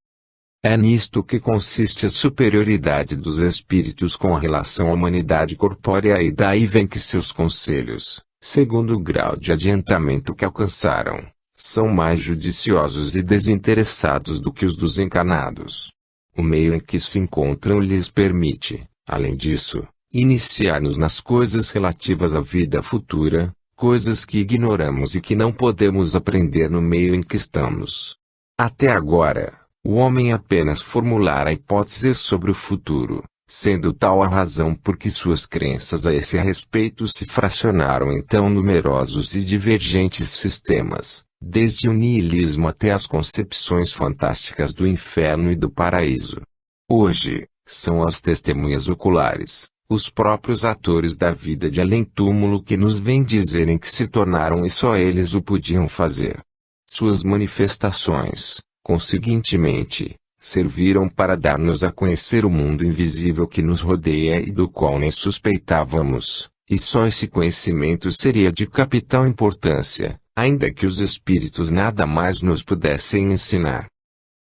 É nisto que consiste a superioridade dos espíritos com relação à humanidade corpórea e daí vem que seus conselhos, segundo o grau de adiantamento que alcançaram, são mais judiciosos e desinteressados do que os dos encarnados. O meio em que se encontram lhes permite, além disso, iniciar-nos nas coisas relativas à vida futura, coisas que ignoramos e que não podemos aprender no meio em que estamos. Até agora, o homem apenas formulara hipóteses sobre o futuro, sendo tal a razão por que suas crenças a esse respeito se fracionaram em tão numerosos e divergentes sistemas, desde o niilismo até as concepções fantásticas do inferno e do paraíso. Hoje, são as testemunhas oculares, os próprios atores da vida de além-túmulo que nos vêm dizerem que se tornaram e só eles o podiam fazer. Suas manifestações, conseguintemente, serviram para dar-nos a conhecer o mundo invisível que nos rodeia e do qual nem suspeitávamos, e só esse conhecimento seria de capital importância, ainda que os espíritos nada mais nos pudessem ensinar.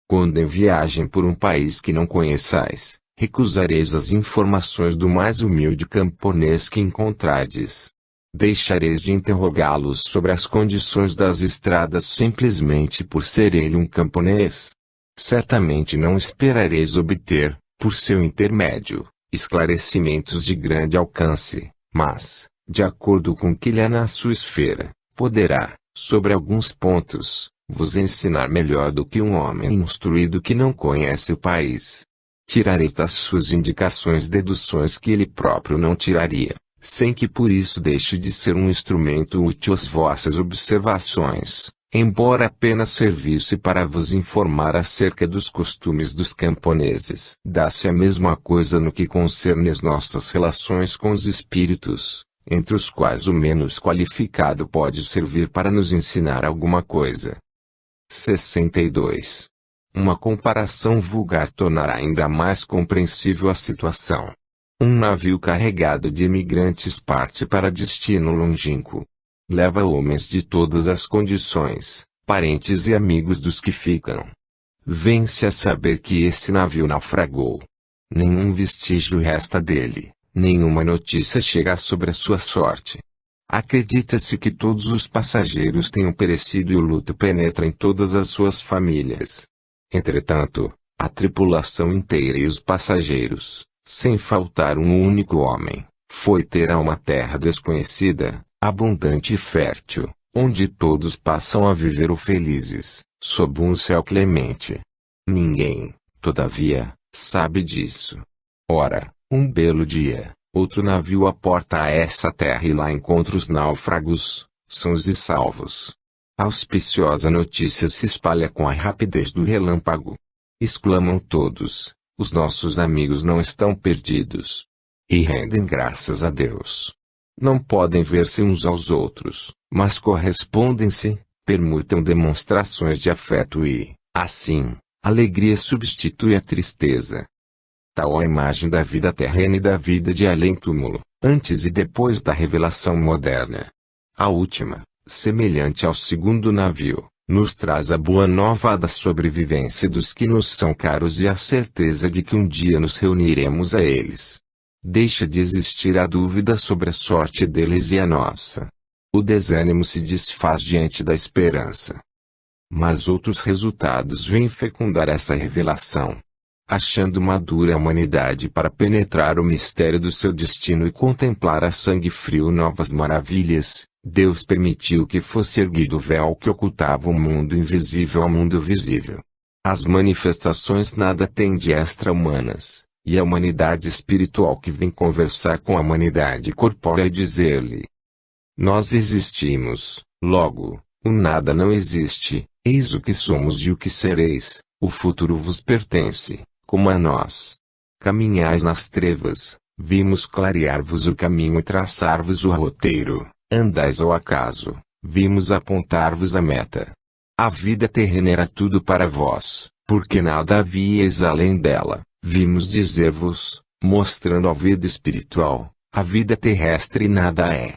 Quando em viagem por um país que não conheçais, recusareis as informações do mais humilde camponês que encontrardes. Deixareis de interrogá-los sobre as condições das estradas simplesmente por ser ele um camponês. Certamente não esperareis obter, por seu intermédio, esclarecimentos de grande alcance, mas, de acordo com o que lhe é na sua esfera, poderá, sobre alguns pontos, vos ensinar melhor do que um homem instruído que não conhece o país. Tirareis das suas indicações deduções que ele próprio não tiraria, sem que por isso deixe de ser um instrumento útil às vossas observações, embora apenas servisse para vos informar acerca dos costumes dos camponeses. Dá-se a mesma coisa no que concerne as nossas relações com os espíritos, entre os quais o menos qualificado pode servir para nos ensinar alguma coisa. 62. Uma comparação vulgar tornará ainda mais compreensível a situação. Um navio carregado de imigrantes parte para destino longínquo. Leva homens de todas as condições, parentes e amigos dos que ficam. Vem-se a saber que esse navio naufragou. Nenhum vestígio resta dele, nenhuma notícia chega sobre a sua sorte. Acredita-se que todos os passageiros tenham perecido e o luto penetra em todas as suas famílias. Entretanto, a tripulação inteira e os passageiros, sem faltar um único homem, foi ter a uma terra desconhecida, abundante e fértil, onde todos passam a viver felizes, sob um céu clemente. Ninguém, todavia, sabe disso. Ora, um belo dia, outro navio aporta a essa terra e lá encontra os náufragos, sãos e salvos. A auspiciosa notícia se espalha com a rapidez do relâmpago. Exclamam todos: os nossos amigos não estão perdidos. E rendem graças a Deus. Não podem ver-se uns aos outros, mas correspondem-se, permutam demonstrações de afeto e, assim, a alegria substitui a tristeza. Tal a imagem da vida terrena e da vida de além-túmulo, antes e depois da revelação moderna. A última, semelhante ao segundo navio, nos traz a boa nova da sobrevivência dos que nos são caros e a certeza de que um dia nos reuniremos a eles. Deixa de existir a dúvida sobre a sorte deles e a nossa. O desânimo se desfaz diante da esperança. Mas outros resultados vêm fecundar essa revelação. Achando madura a humanidade para penetrar o mistério do seu destino e contemplar a sangue frio novas maravilhas, Deus permitiu que fosse erguido o véu que ocultava o mundo invisível ao mundo visível. As manifestações nada têm de extra-humanas, e a humanidade espiritual que vem conversar com a humanidade corpórea e dizer-lhe: nós existimos, logo, o nada não existe, eis o que somos e o que sereis, o futuro vos pertence, como a nós. Caminhais nas trevas, vimos clarear-vos o caminho e traçar-vos o roteiro. Andais ao acaso, vimos apontar-vos a meta. A vida terrena era tudo para vós, porque nada havíeis além dela. Vimos dizer-vos, mostrando a vida espiritual, a vida terrestre nada é.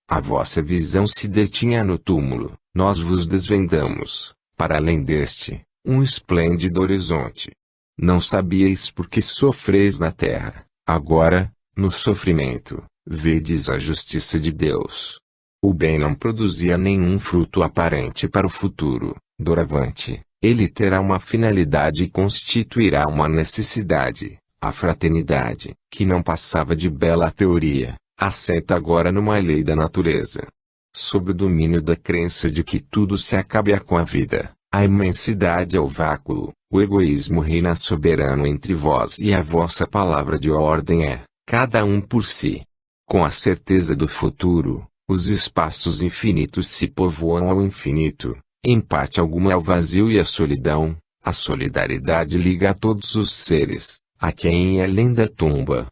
A vossa visão se detinha no túmulo, nós vos desvendamos, para além deste, um esplêndido horizonte. Não sabíeis por que sofreis na terra, agora, no sofrimento, vedes a justiça de Deus. O bem não produzia nenhum fruto aparente para o futuro, doravante, ele terá uma finalidade e constituirá uma necessidade, a fraternidade, que não passava de bela teoria, assenta agora numa lei da natureza. Sob o domínio da crença de que tudo se acabe com a vida, a imensidade é o vácuo, o egoísmo reina soberano entre vós e a vossa palavra de ordem é, cada um por si. Com a certeza do futuro, os espaços infinitos se povoam ao infinito, em parte alguma ao vazio e à solidão. A solidariedade liga a todos os seres, a quem é além da tumba.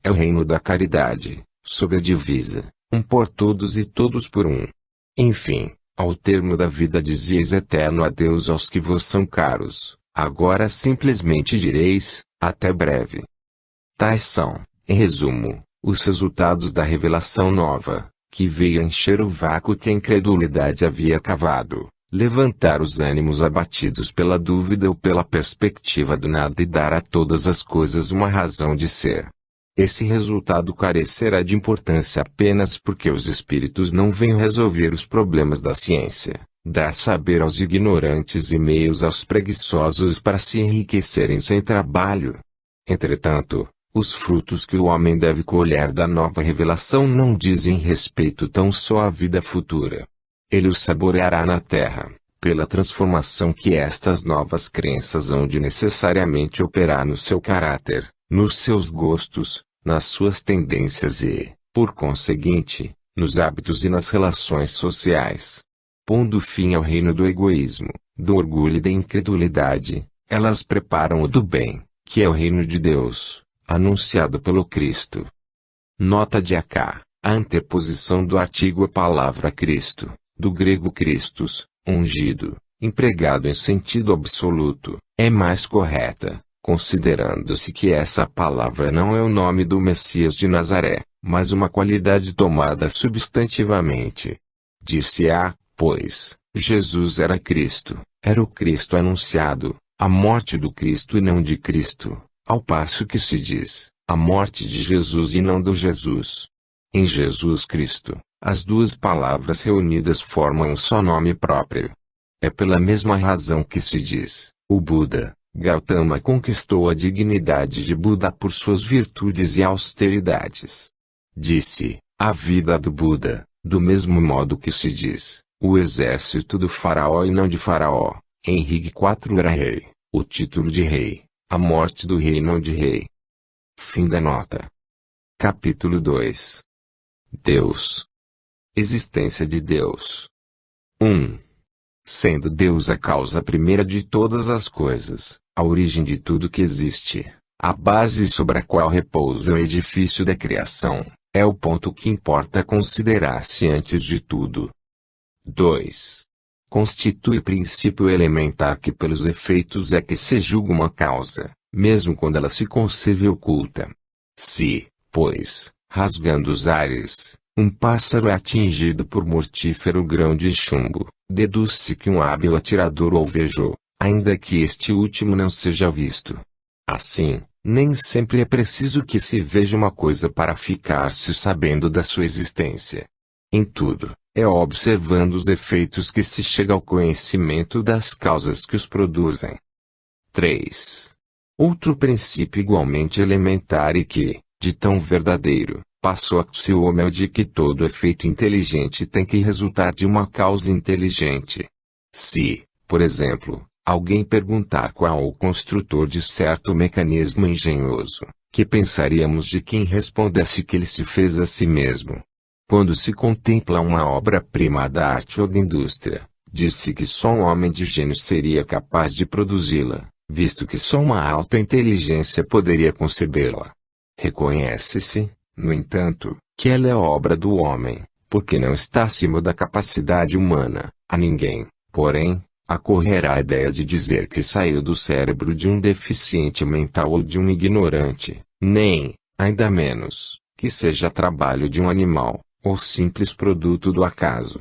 É o reino da caridade, sob a divisa, um por todos e todos por um. Enfim, ao termo da vida dizieis eterno adeus aos que vos são caros, agora simplesmente direis, até breve. Tais são, em resumo, os resultados da revelação nova, que veio encher o vácuo que a incredulidade havia cavado, levantar os ânimos abatidos pela dúvida ou pela perspectiva do nada e dar a todas as coisas uma razão de ser. Esse resultado carecerá de importância apenas porque os espíritos não vêm resolver os problemas da ciência, dar saber aos ignorantes e meios aos preguiçosos para se enriquecerem sem trabalho. Entretanto, Os frutos que o homem deve colher da nova revelação não dizem respeito tão só à vida futura. Ele os saboreará na terra, pela transformação que estas novas crenças hão de necessariamente operar no seu caráter, nos seus gostos, nas suas tendências e, por conseguinte, nos hábitos e nas relações sociais. Pondo fim ao reino do egoísmo, do orgulho e da incredulidade, elas preparam o do bem, que é o reino de Deus, anunciado pelo Cristo. Nota de Acá: a anteposição do artigo à palavra Cristo, do grego Christos, ungido, empregado em sentido absoluto, é mais correta, considerando-se que essa palavra não é o nome do Messias de Nazaré, mas uma qualidade tomada substantivamente. Dir-se-á, pois, Jesus era Cristo, era o Cristo anunciado, a morte do Cristo e não de Cristo, ao passo que se diz, a morte de Jesus e não do Jesus. Em Jesus Cristo, as duas palavras reunidas formam um só nome próprio. É pela mesma razão que se diz, o Buda, Gautama conquistou a dignidade de Buda por suas virtudes e austeridades. Disse, a vida do Buda, do mesmo modo que se diz, o exército do faraó e não de faraó. Henrique IV era rei, o título de rei, a morte do rei não de rei. Fim da nota. Capítulo 2. Deus. Existência de Deus. 1. Sendo Deus a causa primeira de todas as coisas, a origem de tudo que existe, a base sobre a qual repousa o edifício da criação, é o ponto que importa considerar-se antes de tudo. 2. Constitui princípio elementar que pelos efeitos é que se julga uma causa, mesmo quando ela se concebe oculta. Se, pois, rasgando os ares, um pássaro é atingido por mortífero grão de chumbo, deduz-se que um hábil atirador o alvejou, ainda que este último não seja visto. Assim, nem sempre é preciso que se veja uma coisa para ficar-se sabendo da sua existência. Em tudo, é observando os efeitos que se chega ao conhecimento das causas que os produzem. 3. Outro princípio igualmente elementar e que, de tão verdadeiro, passou a axioma é o de que todo efeito inteligente tem que resultar de uma causa inteligente. Se, por exemplo, alguém perguntar qual o construtor de certo mecanismo engenhoso, que pensaríamos de quem respondesse que ele se fez a si mesmo? Quando se contempla uma obra-prima da arte ou da indústria, diz-se que só um homem de gênio seria capaz de produzi-la, visto que só uma alta inteligência poderia concebê-la. Reconhece-se, no entanto, que ela é obra do homem, porque não está acima da capacidade humana. A ninguém, porém, ocorrerá a ideia de dizer que saiu do cérebro de um deficiente mental ou de um ignorante, nem, ainda menos, que seja trabalho de um animal, ou simples produto do acaso.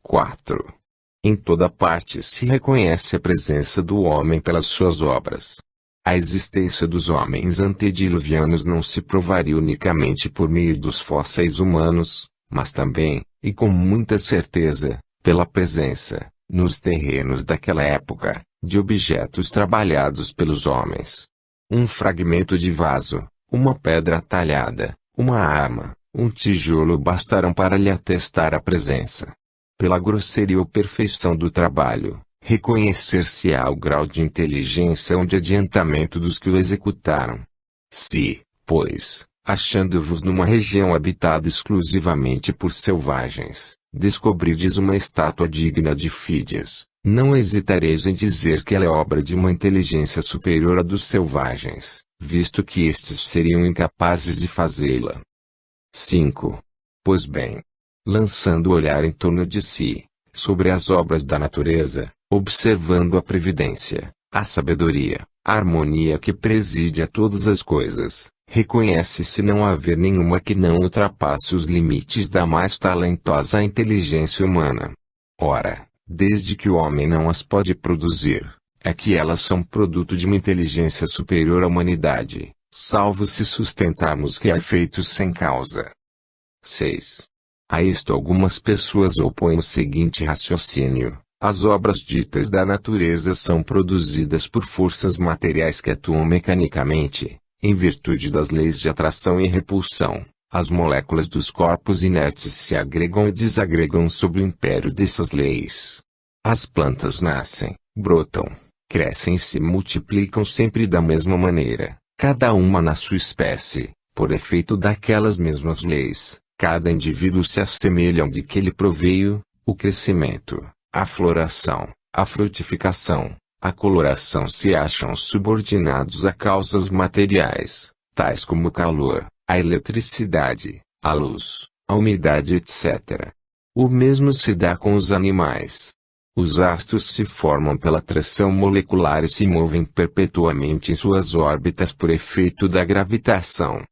4. Em toda parte se reconhece a presença do homem pelas suas obras. A existência dos homens antediluvianos não se provaria unicamente por meio dos fósseis humanos, mas também, e com muita certeza, pela presença, nos terrenos daquela época, de objetos trabalhados pelos homens. Um fragmento de vaso, uma pedra talhada, uma arma, um tijolo bastarão para lhe atestar a presença. Pela grosseria ou perfeição do trabalho, reconhecer-se-á o grau de inteligência ou de adiantamento dos que o executaram. Se, pois, achando-vos numa região habitada exclusivamente por selvagens, descobrides uma estátua digna de Fídias, não hesitareis em dizer que ela é obra de uma inteligência superior à dos selvagens, visto que estes seriam incapazes de fazê-la. 5. Pois bem, lançando o olhar em torno de si, sobre as obras da natureza, observando a previdência, a sabedoria, a harmonia que preside a todas as coisas, reconhece-se não haver nenhuma que não ultrapasse os limites da mais talentosa inteligência humana. Ora, desde que o homem não as pode produzir, é que elas são produto de uma inteligência superior à humanidade, salvo se sustentarmos que há efeitos sem causa. 6. A isto algumas pessoas opõem o seguinte raciocínio: as obras ditas da natureza são produzidas por forças materiais que atuam mecanicamente, Em virtude das leis de atração e repulsão, as moléculas dos corpos inertes se agregam e desagregam sob o império dessas leis. As plantas nascem, brotam, crescem e se multiplicam sempre da mesma maneira, cada uma na sua espécie, por efeito daquelas mesmas leis. Cada indivíduo se assemelha onde que lhe proveio, o crescimento, a floração, a frutificação, a coloração se acham subordinados a causas materiais, tais como o calor, a eletricidade, a luz, a umidade etc. O mesmo se dá com os animais. Os astros se formam pela atração molecular e se movem perpetuamente em suas órbitas por efeito da gravitação.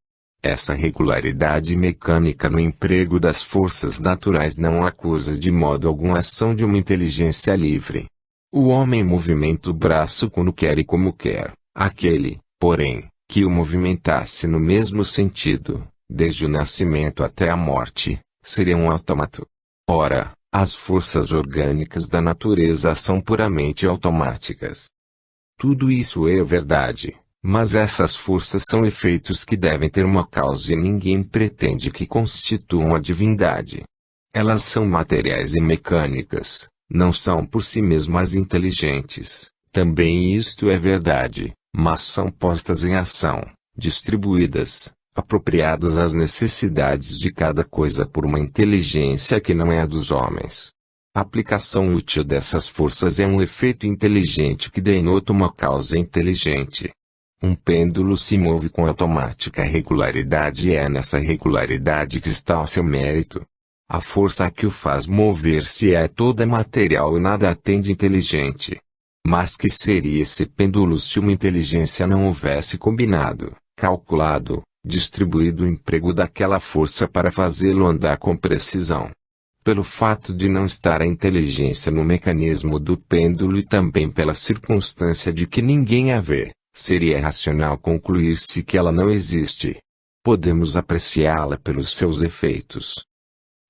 Essa regularidade mecânica no emprego das forças naturais não acusa de modo algum a ação de uma inteligência livre. O homem movimenta o braço quando quer e como quer. Aquele, porém, que o movimentasse no mesmo sentido, desde o nascimento até a morte, seria um autômato. Ora, as forças orgânicas da natureza são puramente automáticas. Tudo isso é verdade, mas essas forças são efeitos que devem ter uma causa e ninguém pretende que constituam a divindade. Elas são materiais e mecânicas, não são por si mesmas inteligentes, também isto é verdade, mas são postas em ação, distribuídas, apropriadas às necessidades de cada coisa por uma inteligência que não é a dos homens. A aplicação útil dessas forças é um efeito inteligente que denota uma causa inteligente. Um pêndulo se move com automática regularidade e é nessa regularidade que está o seu mérito. A força que o faz mover-se é toda material e nada a tem de inteligente. Mas que seria esse pêndulo se uma inteligência não houvesse combinado, calculado, distribuído o emprego daquela força para fazê-lo andar com precisão? Pelo fato de não estar a inteligência no mecanismo do pêndulo e também pela circunstância de que ninguém a vê, seria racional concluir-se que ela não existe. Podemos apreciá-la pelos seus efeitos.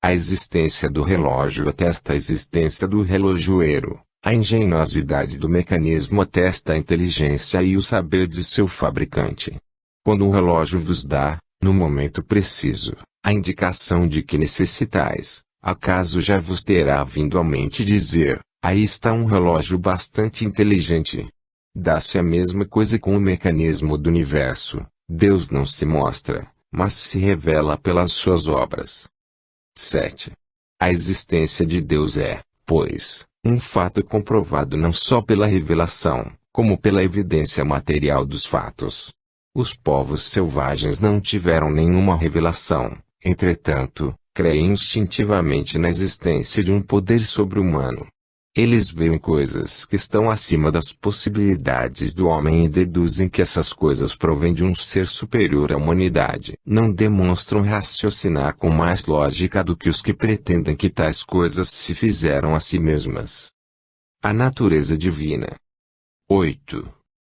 A existência do relógio atesta a existência do relojoeiro. A engenhosidade do mecanismo atesta a inteligência e o saber de seu fabricante. Quando um relógio vos dá, no momento preciso, a indicação de que necessitais, acaso já vos terá vindo à mente dizer, aí está um relógio bastante inteligente. Dá-se a mesma coisa com o mecanismo do universo. Deus não se mostra, mas se revela pelas suas obras. 7. A existência de Deus é, pois, um fato comprovado não só pela revelação, como pela evidência material dos fatos. Os povos selvagens não tiveram nenhuma revelação, entretanto, creem instintivamente na existência de um poder sobre-humano. Eles veem coisas que estão acima das possibilidades do homem e deduzem que essas coisas provêm de um ser superior à humanidade. Não demonstram raciocinar com mais lógica do que os que pretendem que tais coisas se fizeram a si mesmas. A natureza divina. 8.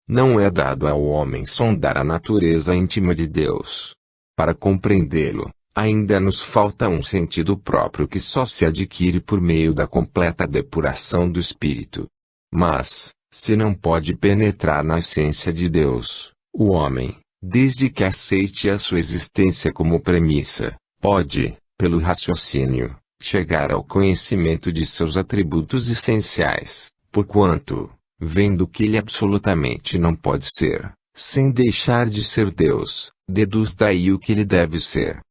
Não é dado ao homem sondar a natureza íntima de Deus. Para compreendê-lo, ainda nos falta um sentido próprio que só se adquire por meio da completa depuração do espírito. Mas, se não pode penetrar na essência de Deus, o homem, desde que aceite a sua existência como premissa, pode, pelo raciocínio, chegar ao conhecimento de seus atributos essenciais, porquanto, vendo que ele absolutamente não pode ser, sem deixar de ser Deus, deduz daí o que ele deve ser.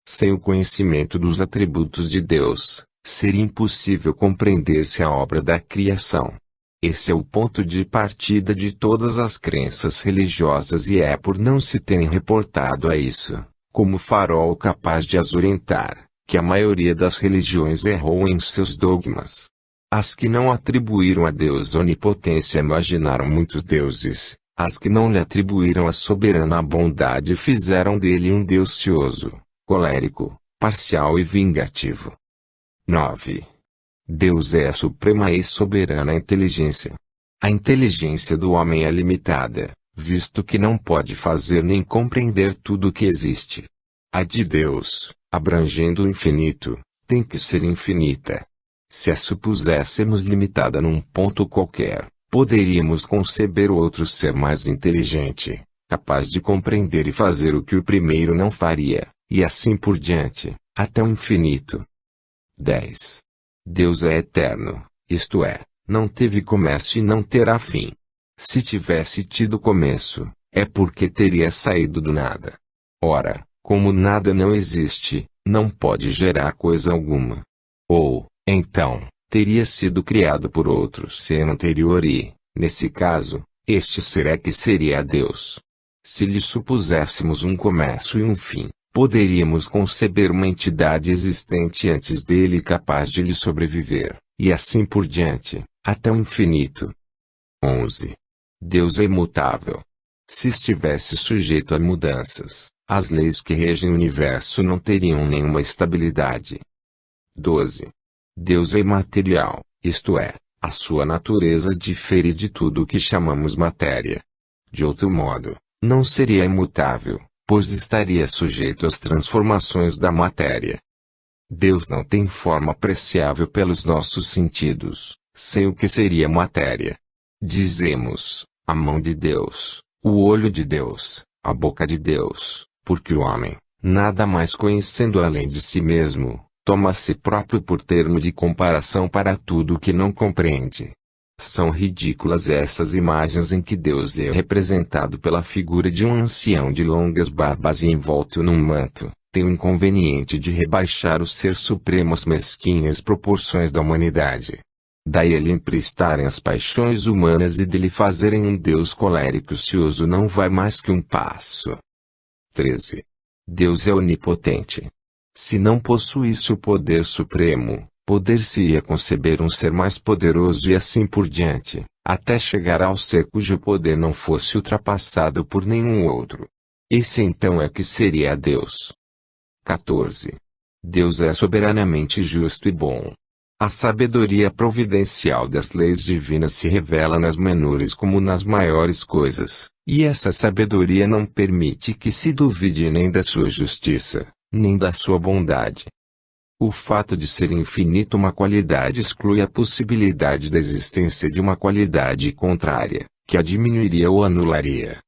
Sem o conhecimento dos atributos de Deus, seria impossível compreender-se a obra da criação. Esse é o ponto de partida de todas as crenças religiosas e é por não se terem reportado a isso, como farol capaz de as orientar, que a maioria das religiões errou em seus dogmas. As que não atribuíram a Deus onipotência imaginaram muitos deuses, as que não lhe atribuíram a soberana bondade fizeram dele um Deus cioso, colérico, parcial e vingativo. 9. Deus é a suprema e soberana inteligência. A inteligência do homem é limitada, visto que não pode fazer nem compreender tudo o que existe. A de Deus, abrangendo o infinito, tem que ser infinita. Se a supuséssemos limitada num ponto qualquer, poderíamos conceber outro ser mais inteligente, capaz de compreender e fazer o que o primeiro não faria, e assim por diante, até o infinito. 10. Deus é eterno, isto é, não teve começo e não terá fim. Se tivesse tido começo, é porque teria saído do nada. Ora, como nada não existe, não pode gerar coisa alguma. Ou, então, teria sido criado por outro ser anterior e, nesse caso, este ser é que seria Deus. Se lhe supuséssemos um começo e um fim, poderíamos conceber uma entidade existente antes dele capaz de lhe sobreviver, e assim por diante, até o infinito. 11. Deus é imutável. Se estivesse sujeito a mudanças, as leis que regem o universo não teriam nenhuma estabilidade. 12. Deus é imaterial, isto é, a sua natureza difere de tudo o que chamamos matéria. De outro modo, não seria imutável, pois estaria sujeito às transformações da matéria. Deus não tem forma apreciável pelos nossos sentidos, sem o que seria matéria. Dizemos, a mão de Deus, o olho de Deus, a boca de Deus, porque o homem, nada mais conhecendo além de si mesmo, toma a si próprio por termo de comparação para tudo o que não compreende. São ridículas essas imagens em que Deus é representado pela figura de um ancião de longas barbas e envolto num manto. Tem o inconveniente de rebaixar o Ser Supremo às mesquinhas proporções da humanidade. Daí lhe emprestarem as paixões humanas e dele fazerem um Deus colérico e cioso não vai mais que um passo. 13. Deus é onipotente. Se não possuísse o poder supremo, poder-se-ia conceber um ser mais poderoso e assim por diante, até chegar ao ser cujo poder não fosse ultrapassado por nenhum outro. Esse então é que seria Deus. 14. Deus é soberanamente justo e bom. A sabedoria providencial das leis divinas se revela nas menores como nas maiores coisas, e essa sabedoria não permite que se duvide nem da sua justiça, nem da sua bondade. O fato de ser infinito uma qualidade exclui a possibilidade da existência de uma qualidade contrária, que a diminuiria ou anularia.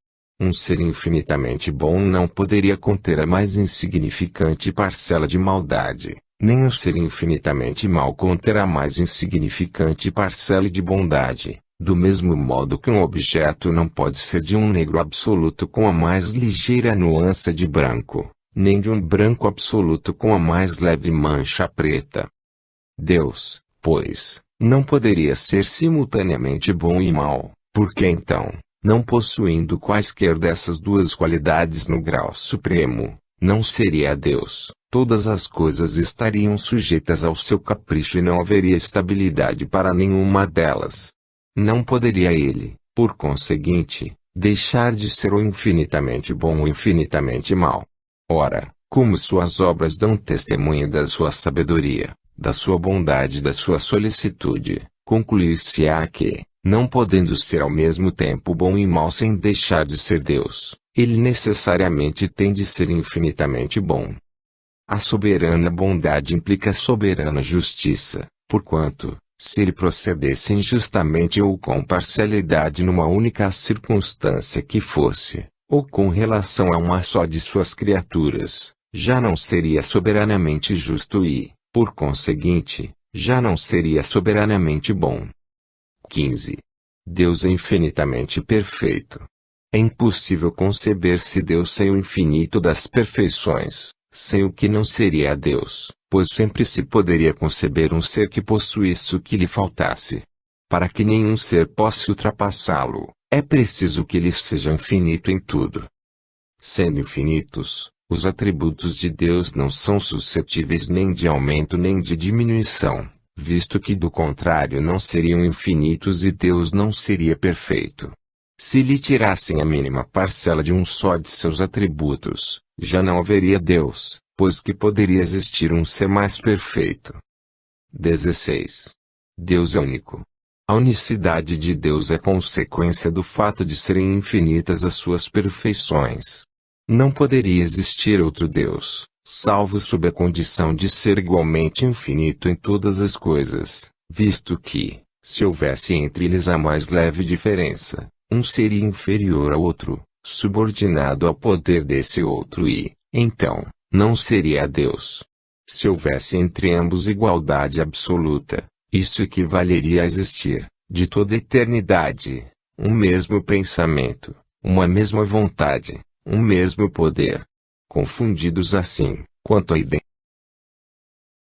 Um ser infinitamente bom não poderia conter a mais insignificante parcela de maldade, nem um ser infinitamente mau conter a mais insignificante parcela de bondade, do mesmo modo que um objeto não pode ser de um negro absoluto com a mais ligeira nuance de branco, nem de um branco absoluto com a mais leve mancha preta. Deus, pois, não poderia ser simultaneamente bom e mau, porque então, não possuindo quaisquer dessas duas qualidades no grau supremo, não seria Deus. Todas as coisas estariam sujeitas ao seu capricho e não haveria estabilidade para nenhuma delas. Não poderia ele, por conseguinte, deixar de ser o infinitamente bom ou infinitamente mau. Ora, como suas obras dão testemunho da sua sabedoria, da sua bondade e da sua solicitude, concluir-se-á que, não podendo ser ao mesmo tempo bom e mau sem deixar de ser Deus, ele necessariamente tem de ser infinitamente bom. A soberana bondade implica soberana justiça, porquanto, se ele procedesse injustamente ou com parcialidade numa única circunstância que fosse, ou com relação a uma só de suas criaturas, já não seria soberanamente justo e, por conseguinte, já não seria soberanamente bom. 15. Deus é infinitamente perfeito. É impossível conceber-se Deus sem o infinito das perfeições, sem o que não seria Deus, pois sempre se poderia conceber um ser que possuísse o que lhe faltasse. Para que nenhum ser possa ultrapassá-lo, é preciso que ele seja infinito em tudo. Sendo infinitos, os atributos de Deus não são suscetíveis nem de aumento nem de diminuição, visto que do contrário não seriam infinitos e Deus não seria perfeito. Se lhe tirassem a mínima parcela de um só de seus atributos, já não haveria Deus, pois que poderia existir um ser mais perfeito. 16. Deus é único. A unicidade de Deus é consequência do fato de serem infinitas as suas perfeições. Não poderia existir outro Deus, salvo sob a condição de ser igualmente infinito em todas as coisas, visto que, se houvesse entre eles a mais leve diferença, um seria inferior ao outro, subordinado ao poder desse outro e, então, não seria Deus. Se houvesse entre ambos igualdade absoluta, isso equivaleria a existir, de toda eternidade, um mesmo pensamento, uma mesma vontade, um mesmo poder. Confundidos assim, quanto à identidade